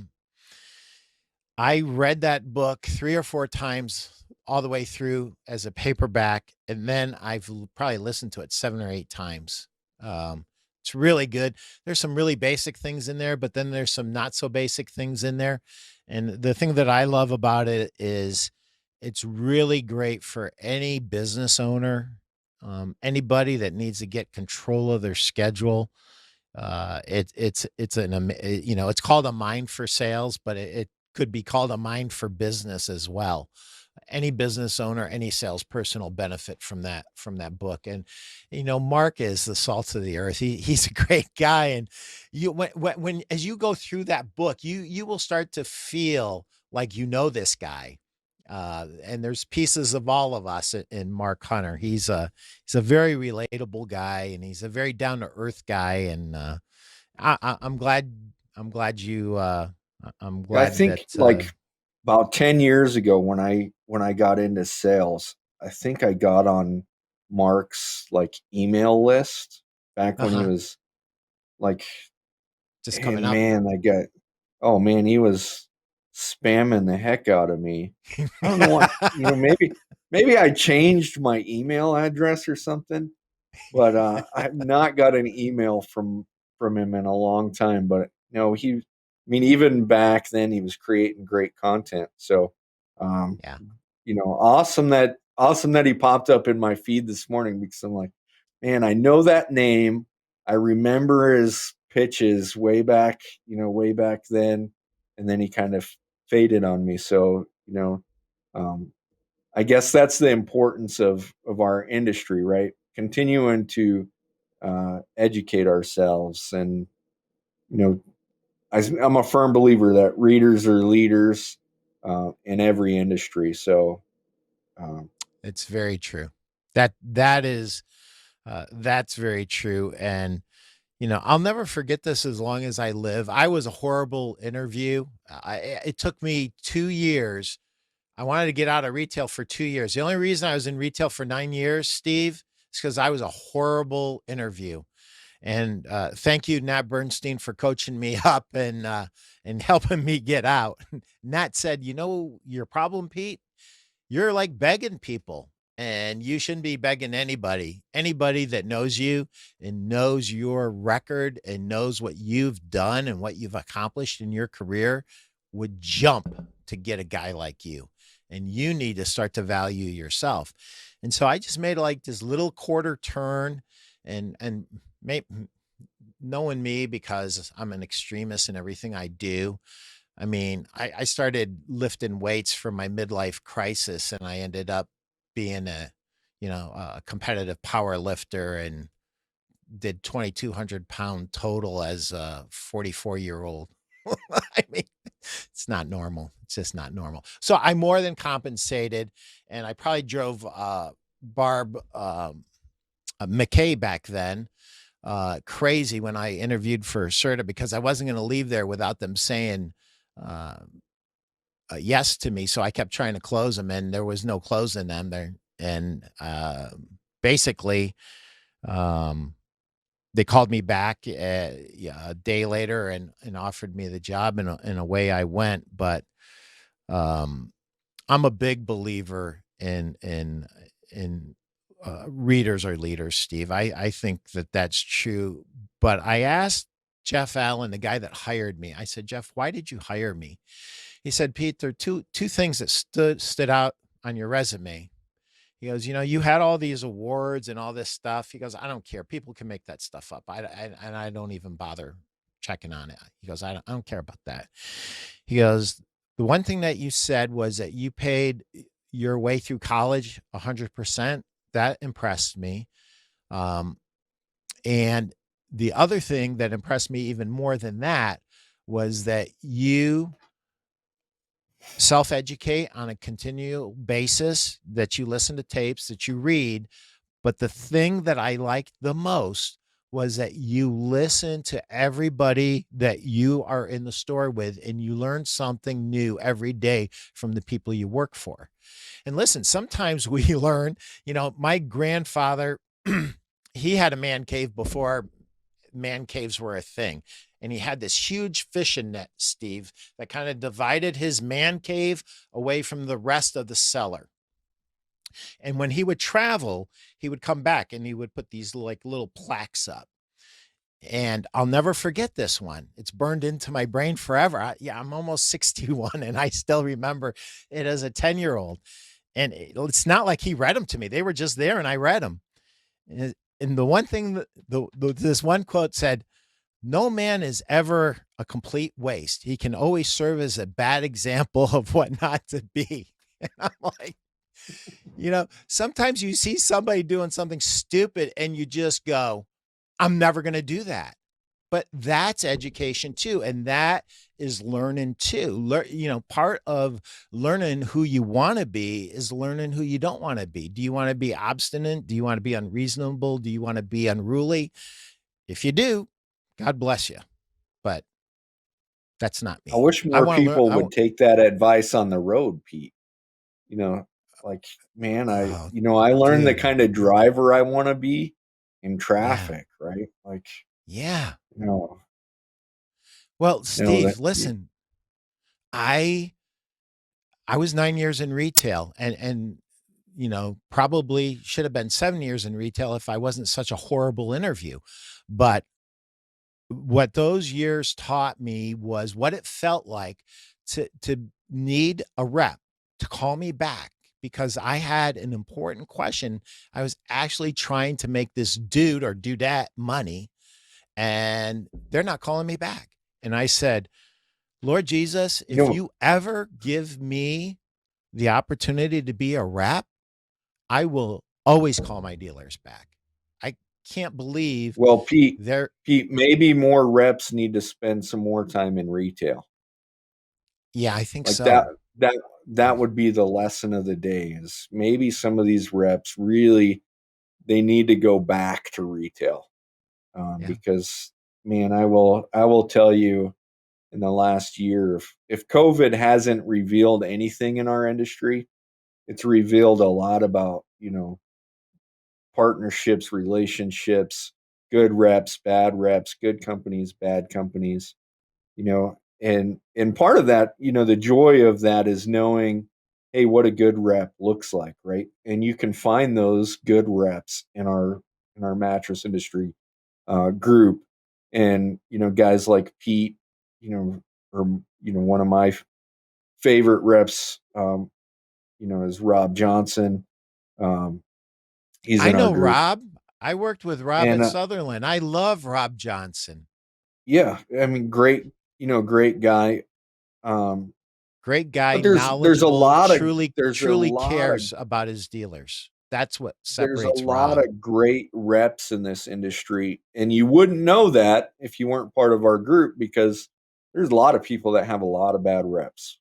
read that book 3 or 4 times all the way through as a paperback, and then probably listened to it 7 or 8 times. It's really good. There's some really basic things in there, but then there's some not so basic things in there. And the thing that I love about it is it's really great for any business owner, anybody that needs to get control of their schedule. It's called a mind for sales, but it could be called a mind for business as well. Any business owner, any salesperson will benefit from that book. And Mark is the salt of the earth. He's a great guy, and when as you go through that book, you will start to feel like this guy. And there's pieces of all of us in Mark Hunter. He's a very relatable guy, and he's a very down to earth guy. And I'm glad. I'm glad you. I'm I glad think that. like about 10 years ago when I got into sales, I think I got on Mark's like email list back when he Uh-huh. was like, Just coming and up. man, oh man, he was spamming the heck out of me. I don't know what, maybe I changed my email address or something, but I have not got an email from him in a long time. But no, even back then he was creating great content. So, um, Yeah. awesome that he popped up in my feed this morning, because I'm like, man, I know that name. I remember his pitches way back then, and then he kind of faded on me. So, um, I guess that's the importance of our industry, right? Continuing to educate ourselves, and you know, I'm a firm believer that readers are leaders in every industry. So, um, It's very true. That's very true. And I'll never forget this as long as I live. I was a horrible interview. It took me 2 years. I wanted to get out of retail for 2 years. The only reason I was in retail for 9 years, Steve, is because I was a horrible interview. And thank you, Nat Bernstein, for coaching me up and helping me get out. Nat said, your problem, Pete, you're like begging people, and you shouldn't be begging anybody. Anybody that knows you and knows your record and knows what you've done and what you've accomplished in your career would jump to get a guy like you. And you need to start to value yourself. And so I just made like this little quarter turn, and may, knowing me, because I'm an extremist in everything I do. I mean, I started lifting weights for my midlife crisis, and I ended up being a competitive power lifter, and did 2,200 pound total as a 44-year-old. I mean, it's not normal. It's just not normal. So I more than compensated, and I probably drove Barb McKay back then crazy when I interviewed for Serta, because I wasn't going to leave there without them saying, uh, yes to me. So I kept trying to close them, and there was no closing them there. And basically, um, they called me back yeah, a day later and offered me the job, and away I went. But um, I'm a big believer in readers are leaders, Steve. I think that that's true. But I asked Jeff Allen, the guy that hired me. I said, Jeff, why did you hire me? He said, Pete, there are two things that stood out on your resume. He goes, you had all these awards and all this stuff. He goes, I don't care. People can make that stuff up. And I don't even bother checking on it. He goes, I don't care about that. He goes, the one thing that you said was that you paid your way through college 100%. That impressed me. Um, and the other thing that impressed me even more than that was that you self educate on a continual basis, that you listen to tapes, that you read. But the thing that I liked the most was that you listen to everybody that you are in the store with, and you learn something new every day from the people you work for. And listen, sometimes we learn, my grandfather, he had a man cave before man caves were a thing. And he had this huge fishing net, Steve, that kind of divided his man cave away from the rest of the cellar. And when he would travel, he would come back and he would put these like little plaques up. And I'll never forget this one. It's burned into my brain forever. I'm almost 61 and I still remember it as a 10-year-old. And it's not like he read them to me. They were just there and I read them. And the one thing this one quote said, no man is ever a complete waste. He can always serve as a bad example of what not to be. And I'm like, sometimes you see somebody doing something stupid and you just go, I'm never going to do that. But that's education too. And that is learning too. Part of learning who you want to be is learning who you don't want to be. Do you want to be obstinate? Do you want to be unreasonable? Do you want to be unruly? If you do, God bless you. But that's not I me. wish I more want to learn. people would take that advice on the road, Pete. You know, like, man, Oh, I learned the dude. kind of driver I want to be in Yeah. traffic, right? Like, Yeah. you know, Well, that Steve, listen, I I was 9 years in retail and probably should have been 7 years in retail if I wasn't such a horrible interview. But what those years taught me was what it felt like to need a rep to call me back because I had an important question. I was actually trying to make this dude or dudette money, and they're not calling me back. And I said, Lord Jesus, you if know, you ever give me the opportunity to be a rep, I will always call my dealers back. I can't believe well, they're, Pete, maybe more reps need to spend some more time in retail. yeah, I think Like that, so. that, that would be the lesson of the day is maybe some of these reps really, they need to go back to retail. Yeah. Because man, I will tell you in the last year, if COVID hasn't revealed anything in our industry, it's revealed a lot about, partnerships, relationships, good reps, bad reps, good companies, bad companies, and part of that, the joy of that is knowing, hey, what a good rep looks like, right? And you can find those good reps in our mattress industry group, and guys like Pete, or one of my favorite reps, is Rob Johnson. Um, he's I in our know group, Rob. I worked with Rob and at Sutherland. I love Rob Johnson. yeah, I mean, great guy. Um, Great guy, but there's a knowledgeable, lot of truly, there's a truly lot of cares about his dealers. That's what there's a separates lot Rob. of great reps in this industry, and you wouldn't know that if you weren't part of our group, because there's a lot of people that have a lot of bad reps.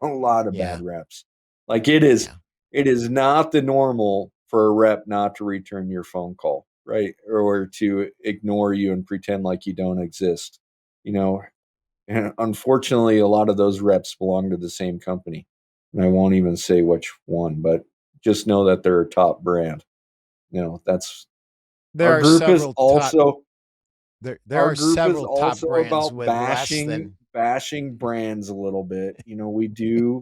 A lot of bad Yeah. reps. Like it Yeah. is not the normal for a rep not to return your phone call, right? Or to ignore you and pretend like you don't exist. You know, And unfortunately, a lot of those reps belong to the same company. And I won't even say which one, but just know that they're a top brand. That's There our are group is several top also there our are group is several top also brands about with less than bashing brands a little bit. We do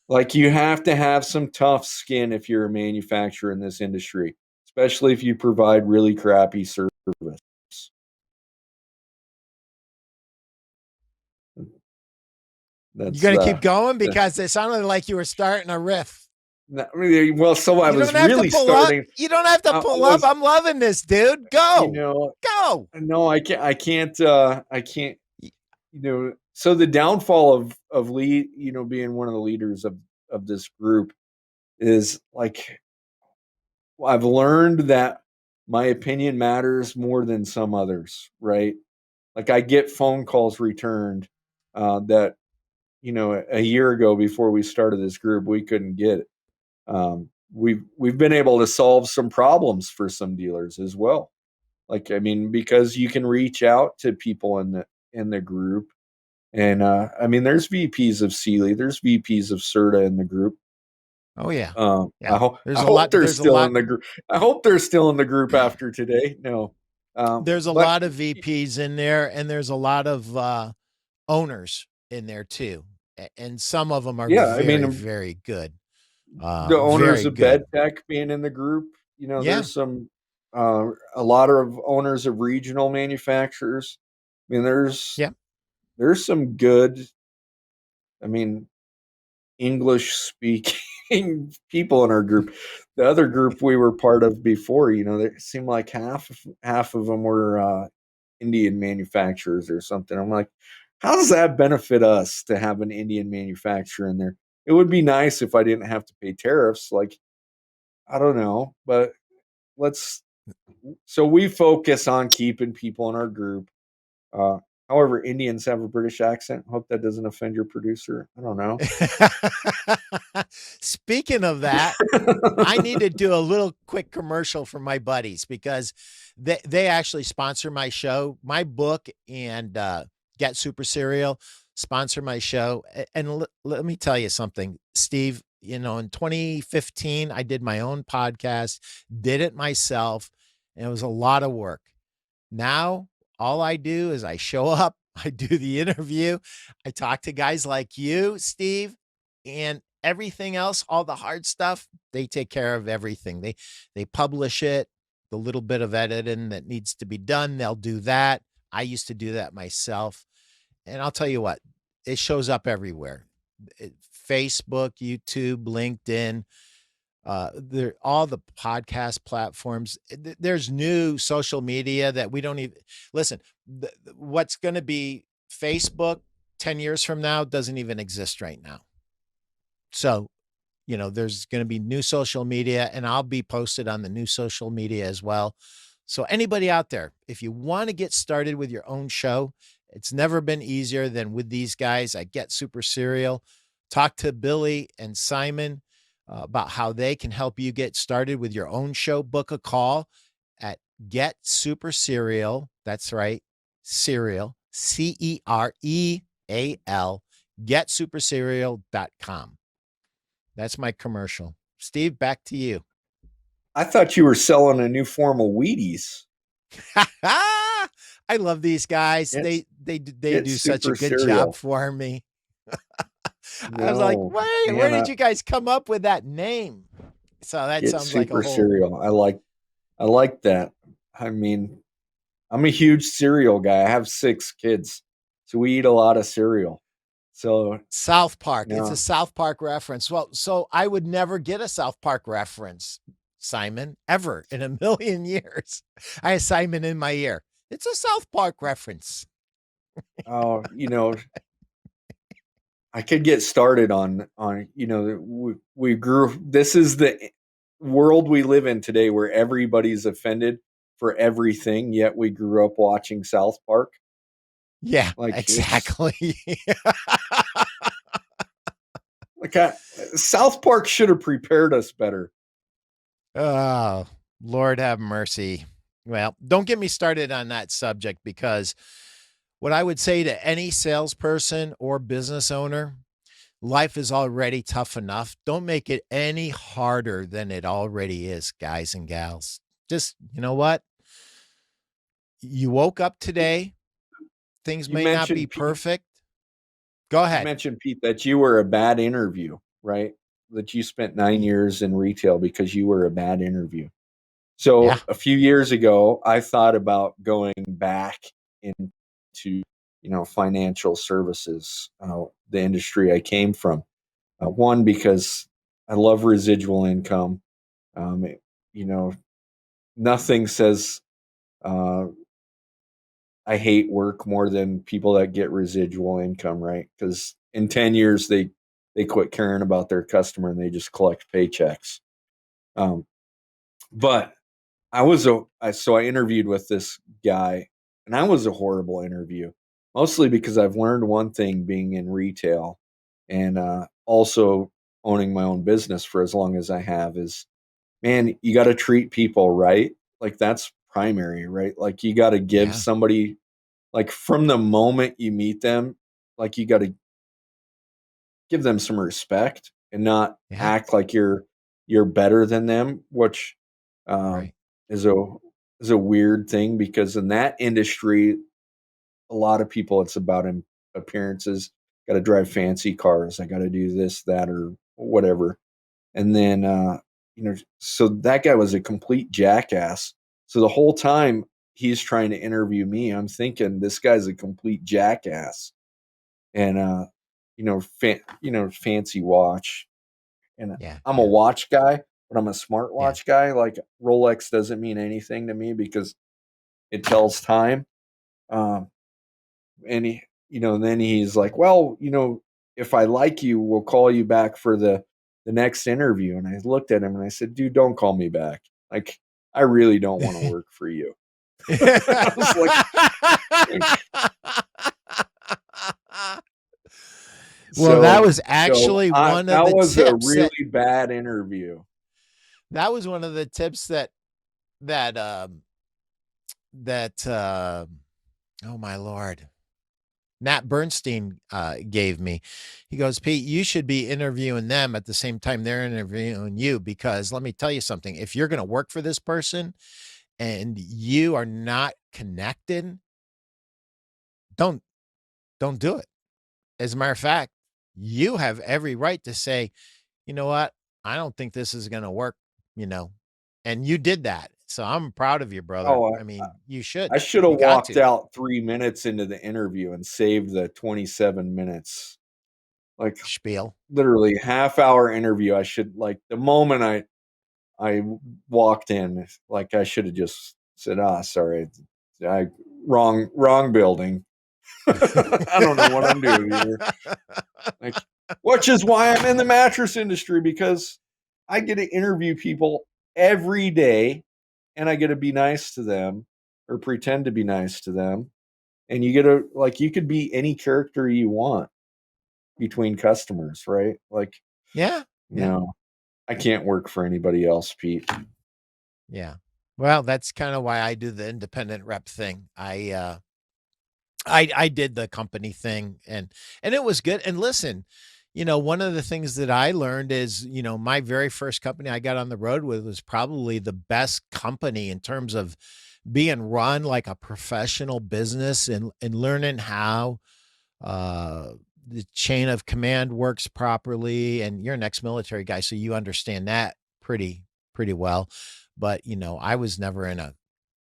like you have to have some tough skin if you're a manufacturer in this industry, especially if you provide really crappy service. You That's gonna keep going? the Because it sounded like you were starting a riff. well, so I You was don't have to really pull up. starting. You don't have to I pull up. was, I'm loving this, dude. you Go. know, Go. no, I can't. So the downfall of lead, being one of the leaders of this group is like I've learned that my opinion matters more than some others, right? Like I get phone calls returned that a year ago before we started this group we couldn't get. We've been able to solve some problems for some dealers as well. Like I mean, because you can reach out to people in the group, and I mean, there's VPs of Sealy, there's VPs of Serta in the group. Oh yeah. I Yeah. hope I There's a hope lot. they're There's a still lot. in the group. I hope they're still in the group after today. No, There's a but lot of VPs in there, and there's a lot of owners in there too. And some of them are yeah, I very, mean, very good. the owners Very of Bed good. Tech being in the group. Yeah. There's a lot of owners of regional manufacturers. I mean, Yeah. there's some good. I mean, English speaking people in our group. The other group we were part of before, there seemed like half of them were Indian manufacturers or something. I'm like, how does that benefit us to have an Indian manufacturer in there? It would be nice if I didn't have to pay tariffs. Like, I don't know, but let's. So we focus on keeping people in our group. Uh, However, Indians have a British accent. Hope that doesn't offend your producer. I don't know. Speaking of that, I need to do a little quick commercial for my buddies because they actually sponsor my show. My book and Get Super Cereal sponsor my show. And let me tell you something, Steve. In 2015, I did my own podcast, did it myself, and it was a lot of work. Now, all I do is I show up, I do the interview, I talk to guys like you, Steve, and everything else, all the hard stuff, they take care of everything. They publish it, the little bit of editing that needs to be done, they'll do that. I used to do that myself. And I'll tell you what, it shows up everywhere. Facebook, YouTube, LinkedIn, there all the podcast platforms. There's new social media that we don't even listen. What's going to be Facebook 10 years from now doesn't even exist right now. So, there's going to be new social media, and I'll be posted on the new social media as well. So, anybody out there, if you want to get started with your own show, it's never been easier than with these guys. I Get Super Serial. Talk to Billy and Simon about how they can help you get started with your own show. Book a call at Get Super Serial. That's right, Cereal, Cereal, getsuperserial.com. That's my commercial. Steve, back to you. I thought you were selling a new form of Wheaties. I love these guys. It's They Get do such a Super good job Cereal. for me. I was like, No, wait, where man, did you guys come up with that name? So that Get sounds like a Super whole Cereal. I like that. I mean, I'm a huge cereal guy. I have 6 kids, so we eat a lot of cereal. So, South Park. It's a yeah. South Park reference. Well, so I would never get a South Park reference, Simon, ever in a million years. I have Simon in my ear. It's a South Park reference. Oh, I could get started on we grew. This is the world we live in today, where everybody's offended for everything. Yet we grew up watching South Park. Yeah, Like it's exactly. like South Park should have prepared us better. Oh, Lord have mercy. Well, don't get me started on that subject because What I would say to any salesperson or business owner, life is already tough enough. Don't make it any harder than it already is, guys and gals. Just, you know what? You woke up today. Things You may not be mentioned Pete. perfect. Go You ahead. mentioned Pete that you were a bad interview, right? That you spent 9 years in retail because you were a bad interview. Yeah. So a few years ago, I thought about going back into financial services, the industry I came from. One, because I love residual income. It, you know, nothing says uh, I hate work more than people that get residual income, right? Because in 10 years they quit caring about their customer and they just collect paychecks. Um, but I interviewed with this guy, and I was a horrible interview, mostly because I've learned one thing being in retail, and also owning my own business for as long as I have is, man, you got to treat people right. Like that's primary, right? Like you got to give Yeah. somebody, like from the moment you meet them, like you got to give them some respect and not Yeah. act like you're better than them, which um, Right. is a weird thing because in that industry, a lot of people it's about appearances. Got to drive fancy cars. I got to do this, that, or whatever. And then so that guy was a complete jackass. So the whole time he's trying to interview me, I'm thinking this guy's a complete jackass. And fancy watch. And Yeah. I'm a Yeah. watch guy, but I'm a Yeah. smartwatch guy. Like Rolex doesn't mean anything to me because it tells time. Um, and then he's like, well, if I like you, we'll call you back for the next interview. And I looked at him and I said, dude, don't call me back. Like, I really don't want to work for you. I was like, Well, that so was actually I one of that the was a tips really bad interview. that was one of the tips that, that, oh my lord, Nat Bernstein, gave me. He goes, "Pete, you should be interviewing them at the same time they're interviewing you, because let me tell you something, if you're gonna work for this person and you are not connected, don't don't do it. As a matter of fact, you have every right to say, "You know what? I don't think this is gonna work," you know, and you did that. So I'm proud of you, brother. Oh, I mean, you should. I should have You got walked to. out 3 minutes into the interview and saved the 27 minutes. Like Spiel. literally half-hour interview. I should like the moment I walked in, like I should have just said, "Ah, sorry, I wrong building. I don't know what I'm doing here." Like, which is why I'm in the mattress industry because I get to interview people every day and I get to be nice to them or pretend to be nice to them. And you get to, like, you could be any character you want between customers, right? Like, Yeah, yeah, no, I can't work for anybody else, Pete. yeah. Well, that's kinda why I do the independent rep thing. I did the company thing, and it was good. And listen, one of the things that I learned is, my very first company I got on the road with was probably the best company in terms of being run like a professional business, and learning how the chain of command works properly. And you're an ex-military guy, so you understand that pretty well. But, I was never in a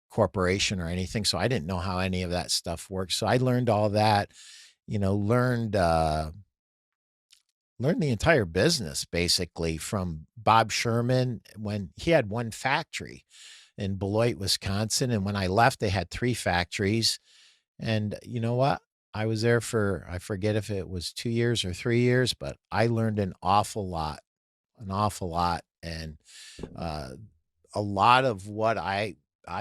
corporation or anything, so I didn't know how any of that stuff works. So I learned all that, learned the entire business basically from Bob Sherman when he had one factory in Beloit, Wisconsin. And when I left, they had three factories. And you know what? I was there for, I forget if it was 2 years or 3 years, but I learned an awful lot, an awful lot. And uh, a lot of what I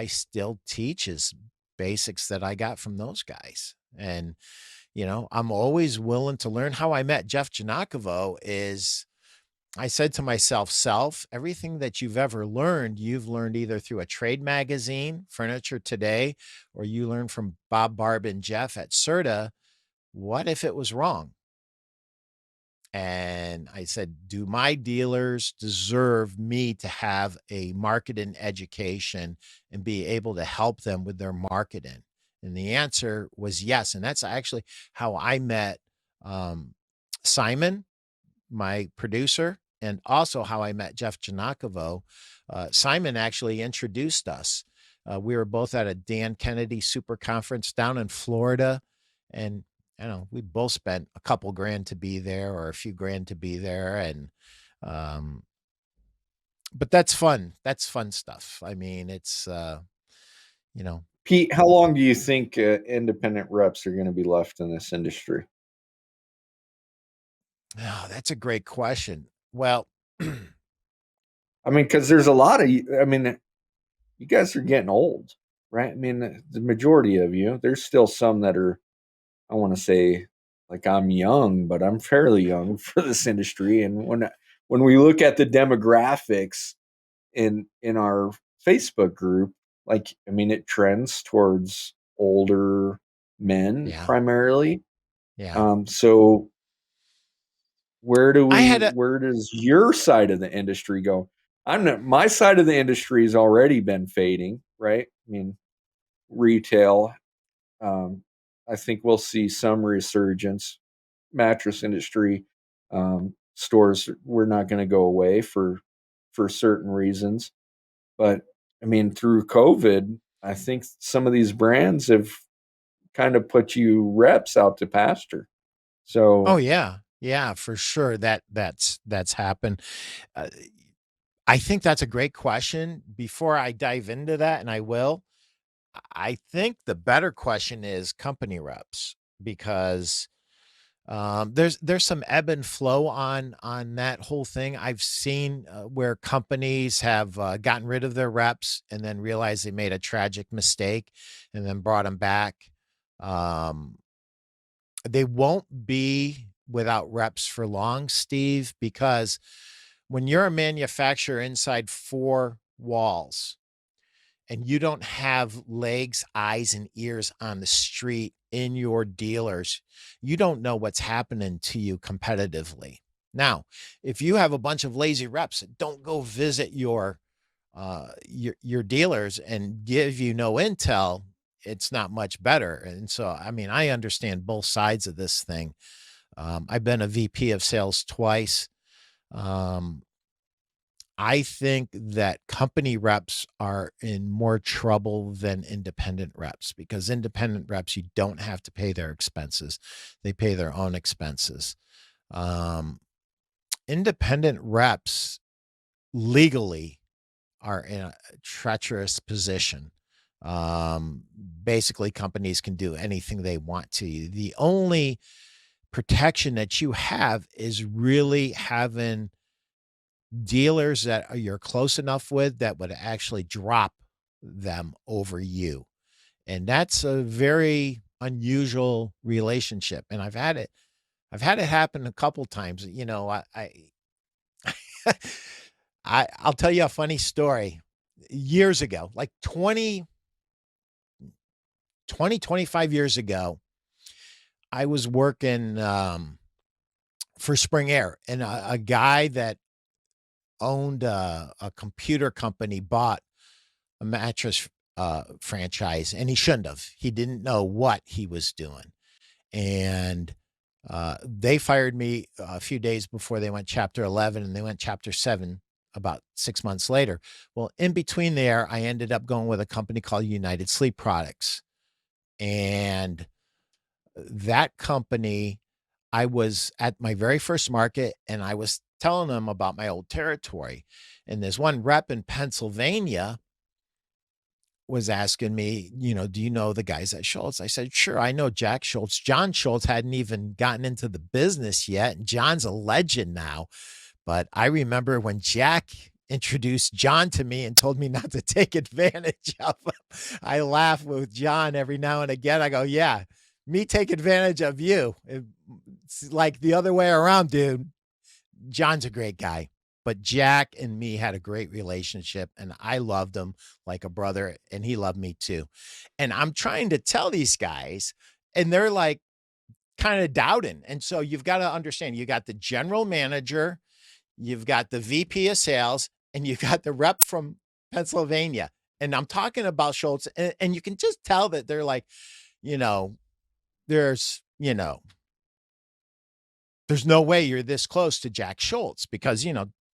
still teach is basics that I got from those guys. And, I'm always willing to learn. How I met Jeff Janakovo is I said to myself, self, everything that you've learned either through a trade magazine, Furniture Today, or you learned from Bob, Barb, and Jeff at CERTA. What if it was wrong? And I said, do my dealers deserve me to have a marketing education and be able to help them with their marketing? And the answer was yes. And that's actually how I met um, Simon, my producer, and also how I met Jeff Janakovo. Simon actually introduced us. We were both at a Dan Kennedy super conference down in Florida. And I don't know, we both spent a couple grand to be there or a few grand to be there. And, um, but that's fun. That's fun stuff. I mean, it's, you know, Pete, how long do you think independent reps are going to be left in this industry? oh, that's a great question. Well, I mean, because there's a lot of, I mean, you guys are getting old, right? I mean, the majority of you, there's still some that are, I want to say, like I'm young, but I'm fairly young for this industry. And when we look at the demographics in our Facebook group, like I mean, it trends towards older men yeah, primarily. yeah. So I had a, where does your side of the industry go? I'm not, my side of the industry has already been fading, right? I mean, retail. Um, I think we'll see some resurgence. Mattress industry stores, we're not going to go away for certain reasons, but I mean, through COVID, I think some of these brands have kind of put you reps out to pasture. oh So yeah, yeah, for sure. That's happened. Uh, I think that's a great question. Before I dive into that, and I will, I think the better question is company reps because there's some ebb and flow on that whole thing. I've seen where companies have gotten rid of their reps and then realized they made a tragic mistake and then brought them back. Um, they won't be without reps for long, Steve, because when you're a manufacturer inside four walls and you don't have legs, eyes, and ears on the street in your dealers, you don't know what's happening to you competitively. Now, if you have a bunch of lazy reps that don't go visit your dealers and give you no intel, it's not much better. And so, I mean, I understand both sides of this thing. I've been a VP of sales twice. Um, I think that company reps are in more trouble than independent reps because independent reps, you don't have to pay their expenses. They pay their own expenses. Um, Independent reps legally are in a treacherous position. Basically, companies can do anything they want to you. The only protection that you have is really having dealers that you're close enough with that would actually drop them over you. And that's a very unusual relationship. And I've had it happen a couple times. You know, I'll tell you a funny story. Years ago, like 25 years ago, I was working for Spring Air and a guy that owned a computer company bought a mattress franchise, and he shouldn't have. He didn't know what he was doing, and they fired me a few days before they went Chapter 11, and they went Chapter 7 about 6 months later. Well, in between there, I ended up going with a company called United Sleep Products, and that company, I was at my very first market, and I was telling them about my old territory, and there's one rep in Pennsylvania was asking me, you know, "Do you know the guys at Schultz?" I said, "Sure, I know Jack Schultz." John Schultz hadn't even gotten into the business yet, and John's a legend now. But I remember when Jack introduced John to me and told me not to take advantage of him. I laugh with John every now and again. I go, "Yeah, me take advantage of you. It's like the other way around, dude. John's a great guy, but Jack and me had a great relationship, and I loved him like a brother, and he loved me too. And I'm trying to tell these guys, and they're like kind of doubting. And so you've got to understand, you got the general manager, you've got the VP of sales, and you've got the rep from Pennsylvania. And I'm talking about Schultz, and you can just tell that they're like, you know, there's, there's no way you're this close to Jack Schultz because,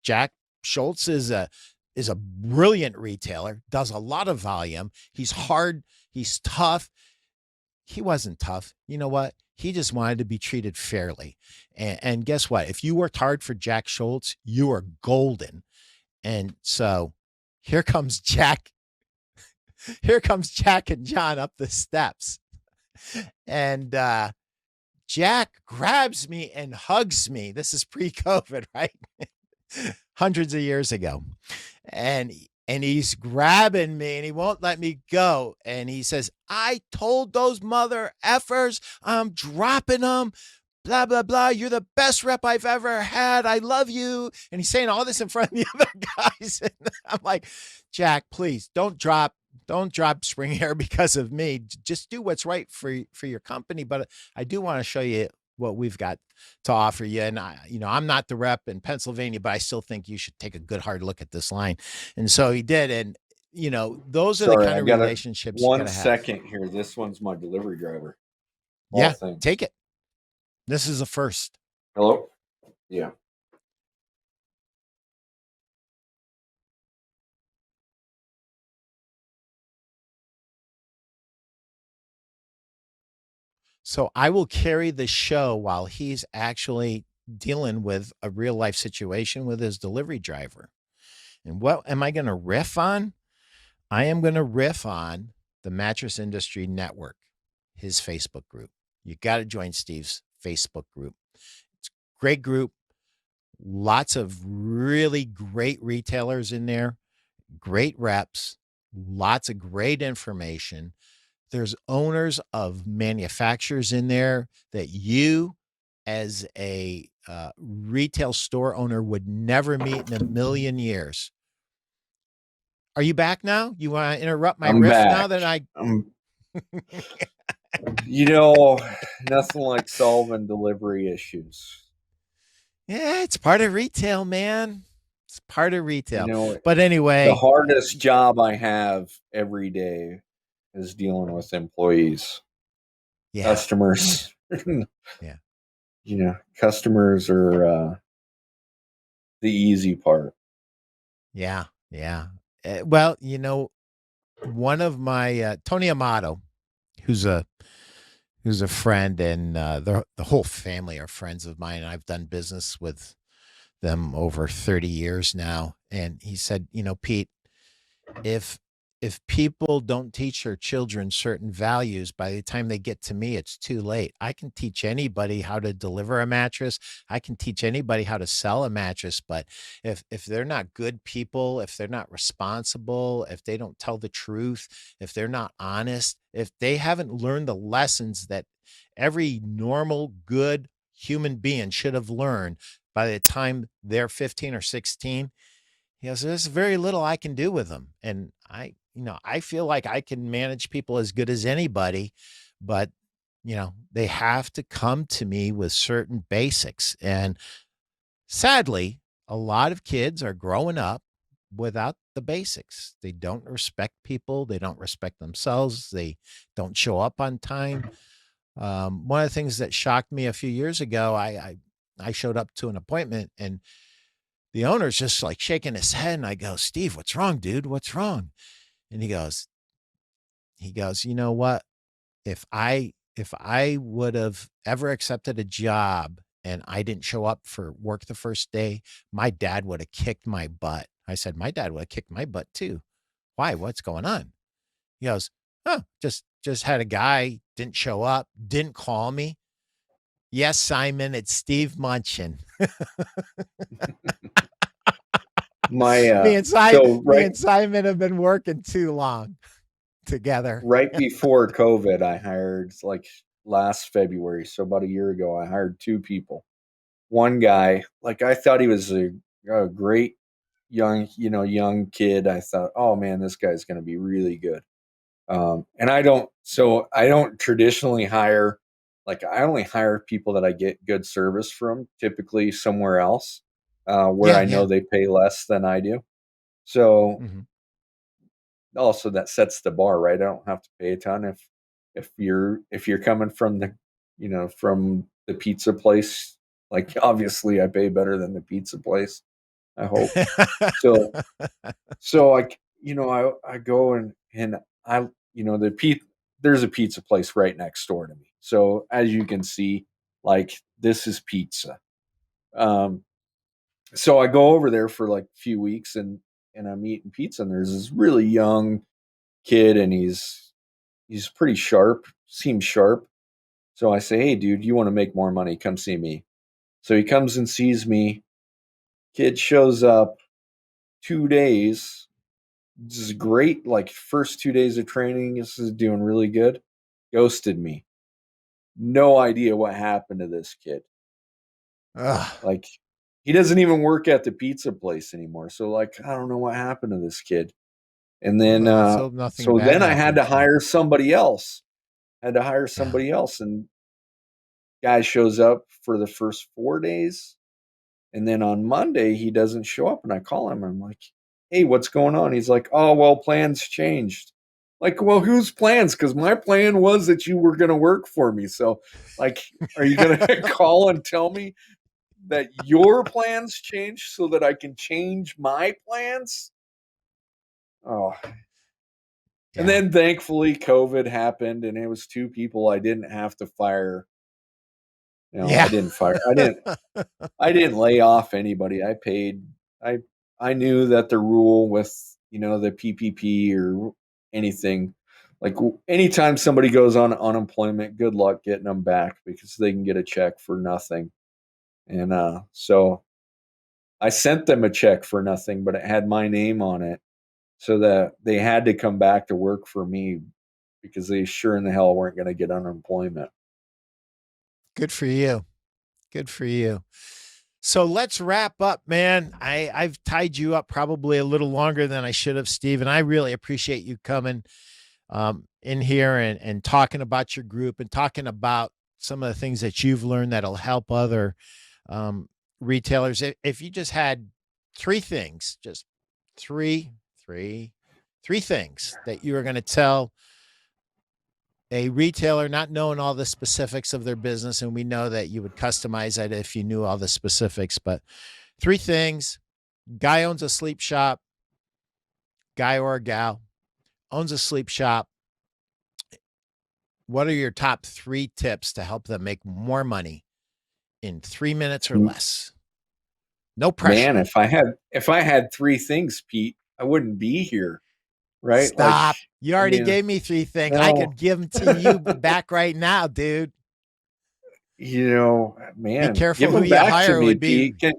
Jack Schultz is a brilliant retailer, does a lot of volume. He's hard, he's tough. He wasn't tough. You know what? He just wanted to be treated fairly. And guess what? If you worked hard for Jack Schultz, you are golden. And so here comes Jack. Here comes Jack and John up the steps. And Jack grabs me and hugs me. This is pre-COVID, right? Hundreds of years ago. And he's grabbing me and he won't let me go. And he says, I told those mother effers I'm dropping them. Blah, blah, blah. You're the best rep I've ever had. I love you. And he's saying all this in front of the other guys. And I'm like, Jack, please don't drop Spring Air because of me. Just do what's right for your company. But I do want to show you what we've got to offer you. And I'm not the rep in Pennsylvania, but I still think you should take a good hard look at this line. And so he did. And those are the kind of relationships you gotta have. 1 second here. This one's my delivery driver. Yeah, take it. This is a first. Hello? Yeah. So I will carry the show while he's actually dealing with a real life situation with his delivery driver. And what am I going to riff on? I am going to riff on the Mattress Industry Network, his Facebook group. You got to join Steve's Facebook group. It's a great group. Lots of really great retailers in there, great reps, lots of great information. There's owners of manufacturers in there that you as a retail store owner would never meet in a million years. Are you back now? You want to interrupt my riff back. now that Nothing like solving delivery issues. Yeah, it's part of retail, man. It's part of retail. But anyway, the hardest job I have every day is dealing with employees. Yeah. Customers. Yeah. Customers are the easy part. Yeah. Yeah. Well, one of my Tony Amato, who's a friend, and the whole family are friends of mine. I've done business with them over 30 years now. And he said, Pete, if people don't teach their children certain values, by the time they get to me, it's too late. I can teach anybody how to deliver a mattress. I can teach anybody how to sell a mattress. But if they're not good people, if they're not responsible, if they don't tell the truth, if they're not honest, if they haven't learned the lessons that every normal, good human being should have learned by the time they're 15 or 16, there's very little I can do with them. And I feel like I can manage people as good as anybody, but they have to come to me with certain basics. And sadly, a lot of kids are growing up without the basics. They don't respect people. They don't respect themselves. They don't show up on time. One of the things that shocked me a few years ago, I showed up to an appointment and the owner's just like shaking his head. And I go, Steve, what's wrong, dude? What's wrong? And he goes, you know what? If I would have ever accepted a job and I didn't show up for work the first day, my dad would have kicked my butt. I said, my dad would have kicked my butt too. Why? What's going on? He goes, oh, just had a guy, didn't show up, didn't call me. Yes, Simon, it's Steve Munchin. Me and Simon have been working too long together. Right before COVID, I hired last February. So about a year ago, I hired 2 people. one guy, like I thought he was a great young kid. I thought, oh man, this guy's going to be really good. And I don't traditionally hire, like I only hire people that I get good service from, typically somewhere else, where Yeah, I know yeah. they pay less than I do. So Mhm. also that sets the bar, right? I don't have to pay a ton if you're coming from from the pizza place, like obviously I pay better than the pizza place, I hope. So I go and I the there's a pizza place right next door to me. So as you can see, like this is pizza. Um so I go over there for like a few weeks and I'm eating pizza and there's this really young kid and he's pretty sharp, seems sharp. So I say, "Hey dude, you want to make more money? Come see me." So he comes and sees me. Kid shows up 2 days. This is great. Like first 2 days of training, this is doing really good. Ghosted me. No idea what happened to this kid. Ugh. Like he doesn't even work at the pizza place anymore. So like I don't know what happened to this kid. And then Well, let's hope nothing so bad then I had to happens, man. hire somebody else. Had to hire Yeah. somebody else and guy shows up for the first 4 days and then on Monday he doesn't show up and I call him. I'm like, "Hey, what's going on?" He's like, "Oh, well, plans changed." Like, "Well, whose plans? Cuz my plan was that you were going to work for me." So, like, are you going to call and tell me that your plans changed so that I can change my plans? Oh, and Yeah. then thankfully COVID happened and it was two people I didn't have to fire. Yeah. I didn't lay off anybody. I I knew that the rule with, the PPP or anything, like anytime somebody goes on unemployment, good luck getting them back because they can get a check for nothing. And so I sent them a check for nothing, but it had my name on it so that they had to come back to work for me because they sure in the hell weren't going to get unemployment. Good for you. Good for you. So let's wrap up, man. I've tied you up probably a little longer than I should have, Steve, and I really appreciate you coming in here and talking about your group and talking about some of the things that you've learned that'll help other um, retailers. If you just had three things, just three, three, three things that you were going to tell a retailer not knowing all the specifics of their business, and we know that you would customize it if you knew all the specifics, but three things: guy owns a sleep shop, guy or a gal owns a sleep shop. What are your top three tips to help them make more money in 3 minutes or less? No Man, pressure. if I had three things, Pete, I wouldn't be here, right? Like, Stop. You I already mean, gave me three things. I no, could give them to you back right now, dude. Be man, give careful who them you back to hire me, would be. Pete.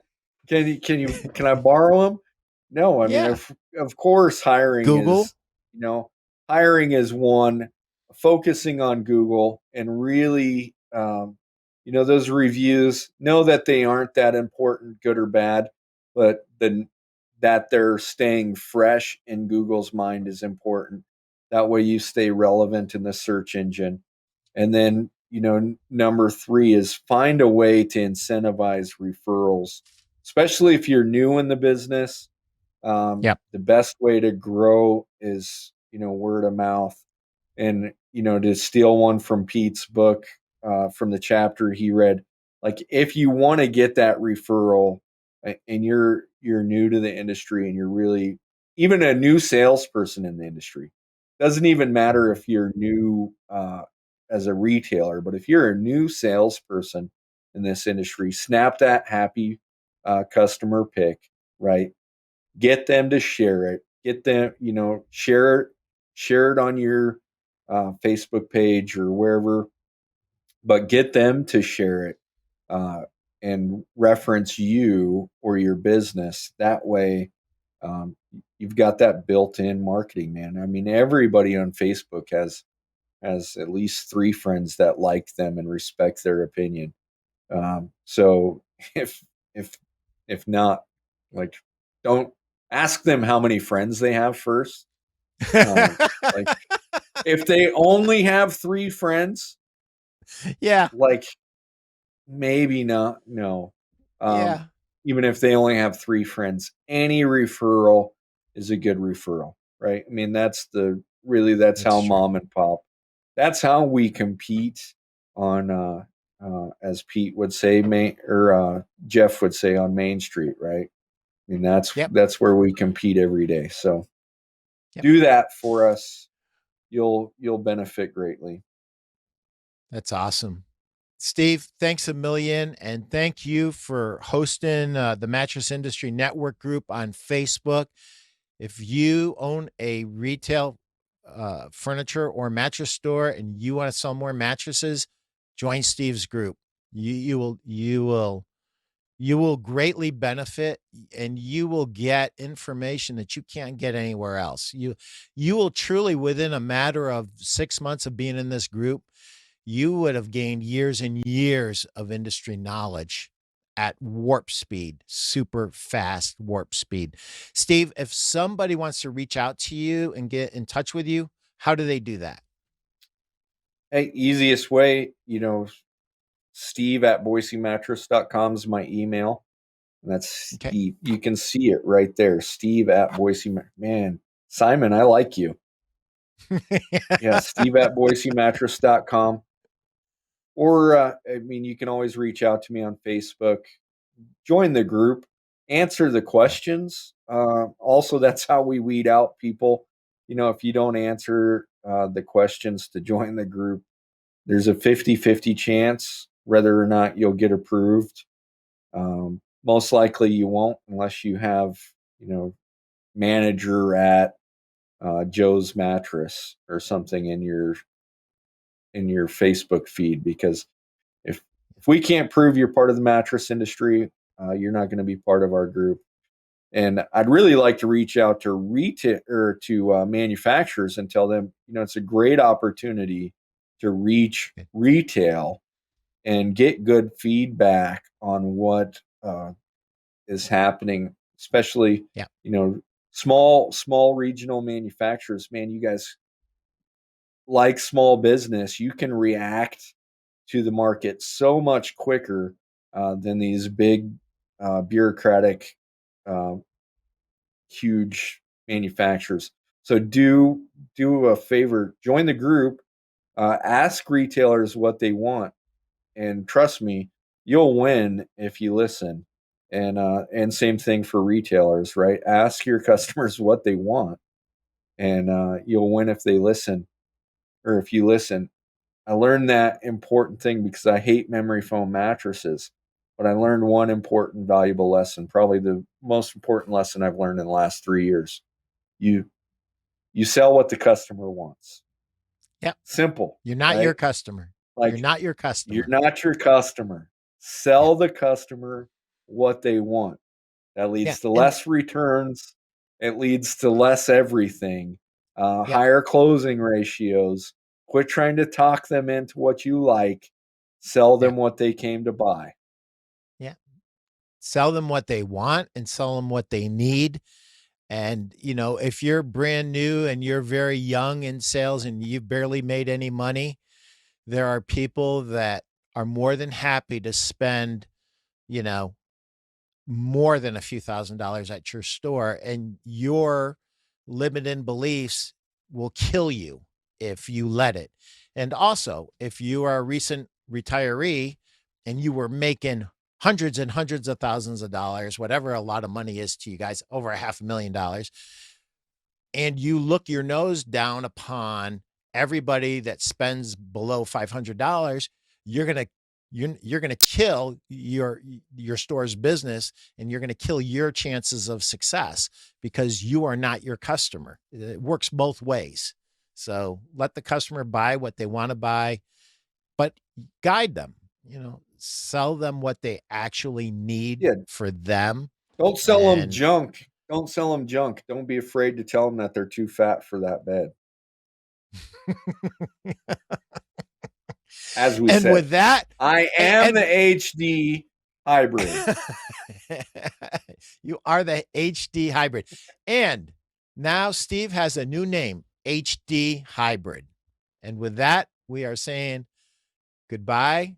Can I borrow them? No, I mean, Yeah. of course, Google. you know, hiring is one. Focusing on Google and really, those reviews. Know that they aren't that important, good or bad, but that they're staying fresh in Google's mind is important. That way, you stay relevant in the search engine. And then, number three is find a way to incentivize referrals, especially if you're new in the business. Yep. The best way to grow is, word of mouth. And, to steal one from Pete's book, from the chapter he read, like if you want to get that referral and you're new to the industry and you're really even a new salesperson in the industry, doesn't even matter if you're new as a retailer, but if you're a new salesperson in this industry, snap that happy customer pick, right? Get them to share it. Get them, share it on your Facebook page or wherever, but get them to share it uh, and reference you or your business. That way, um, you've got that built-in marketing, man. I mean, everybody on Facebook has at least three friends that like them and respect their opinion. So if if if not, like, don't ask them how many friends they have first. Like, if they only have 3 friends, Yeah. like, maybe not, no. Um, Yeah. Even if they only have 3 friends, any referral is a good referral, right? I mean, that's That's how true. mom and pop, that's how we compete on, as Pete would say, Main, or Jeff would say, on Main Street, right? I mean, Yep. that's where we compete every day. So Yep. do that for us. You'll benefit greatly. That's awesome. Steve, thanks a million. And thank you for hosting the Mattress Industry Network group on Facebook. If you own a retail furniture or mattress store and you want to sell more mattresses, join Steve's group. You will greatly benefit, and you will get information that you can't get anywhere else. You will truly, within a matter of 6 months of being in this group, you would have gained years and years of industry knowledge at warp speed, super fast warp speed. Steve, if somebody wants to reach out to you and get in touch with you, how do they do that? Hey, easiest way, Steve at boisemattress.com is my email. And that's Okay. Steve. You can see it right there. Steve at Boise. Man, Simon, I like you. Yeah, Steve at boisemattress.com. Or, I mean, you can always reach out to me on Facebook, join the group, answer the Yeah. questions. Also, that's how we weed out people. If you don't answer the questions to join the group, there's a 50-50 chance whether or not you'll get approved. Most likely you won't unless you have, manager at Joe's Mattress or something in your Facebook feed, because if we can't prove you're part of the mattress industry, you're not going to be part of our group. And I'd really like to reach out to retail or to manufacturers and tell them, it's a great opportunity to reach retail and get good feedback on what is happening, especially, Yeah. you know, small regional manufacturers. Man, you guys, like small business, you can react to the market so much quicker than these big bureaucratic, uh, huge manufacturers. So do a favor, join the group, ask retailers what they want, and trust me, you'll win if you listen. And same thing for retailers, right? Ask your customers what they want, and you'll win if they listen, or if you listen. I learned that important thing because I hate memory foam mattresses, but I learned one important, valuable lesson, probably the most important lesson I've learned in the last 3 years. You you sell what the customer wants. Yep. Simple, You're not your right? customer. You're Like, not your you're customer. not your customer. Yeah. Sell the customer what they want. That Yeah. leads to And less returns. It leads to less everything, yep. higher closing ratios. Quit trying to talk them into what you like. Sell Yeah. them what they came to buy. Yeah. Sell them what they want and sell them what they need. And, if you're brand new and you're very young in sales and you've barely made any money, there are people that are more than happy to spend, you know, more than a few $1,000s at your store, and your limiting beliefs will kill you if you let it. And also, if you are a recent retiree and you were making hundreds and hundreds of thousands of dollars, whatever a lot of money is to you guys, over a $500,000, and you look your nose down upon everybody that spends below $500, you're going to you're going to kill your store's business, and you're going to kill your chances of success because you are not your customer. It works both ways. So let the customer buy what they want to buy, but guide them, sell them what they actually need Yeah, for them. don't sell them And junk. Don't sell them junk. Don't be afraid to tell them that they're too fat for that bed. As we and said, with that, I and, am the and HD hybrid. You are the HD hybrid. And now Steve has a new name, HD hybrid. And with that, we are saying goodbye.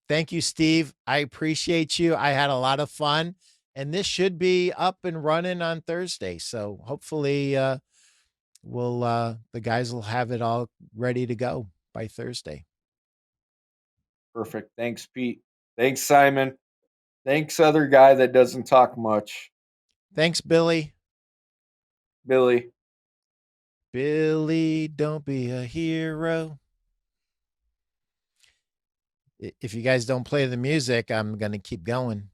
Thank you, Steve. I appreciate you. I had a lot of fun. And this should be up and running on Thursday. So hopefully the guys will have it all ready to go by Thursday. Perfect. Thanks, Pete. Thanks, Simon. Thanks, other guy that doesn't talk much. Thanks, Billy. Billy. Billy, don't be a hero. If you guys don't play the music, I'm going to keep going.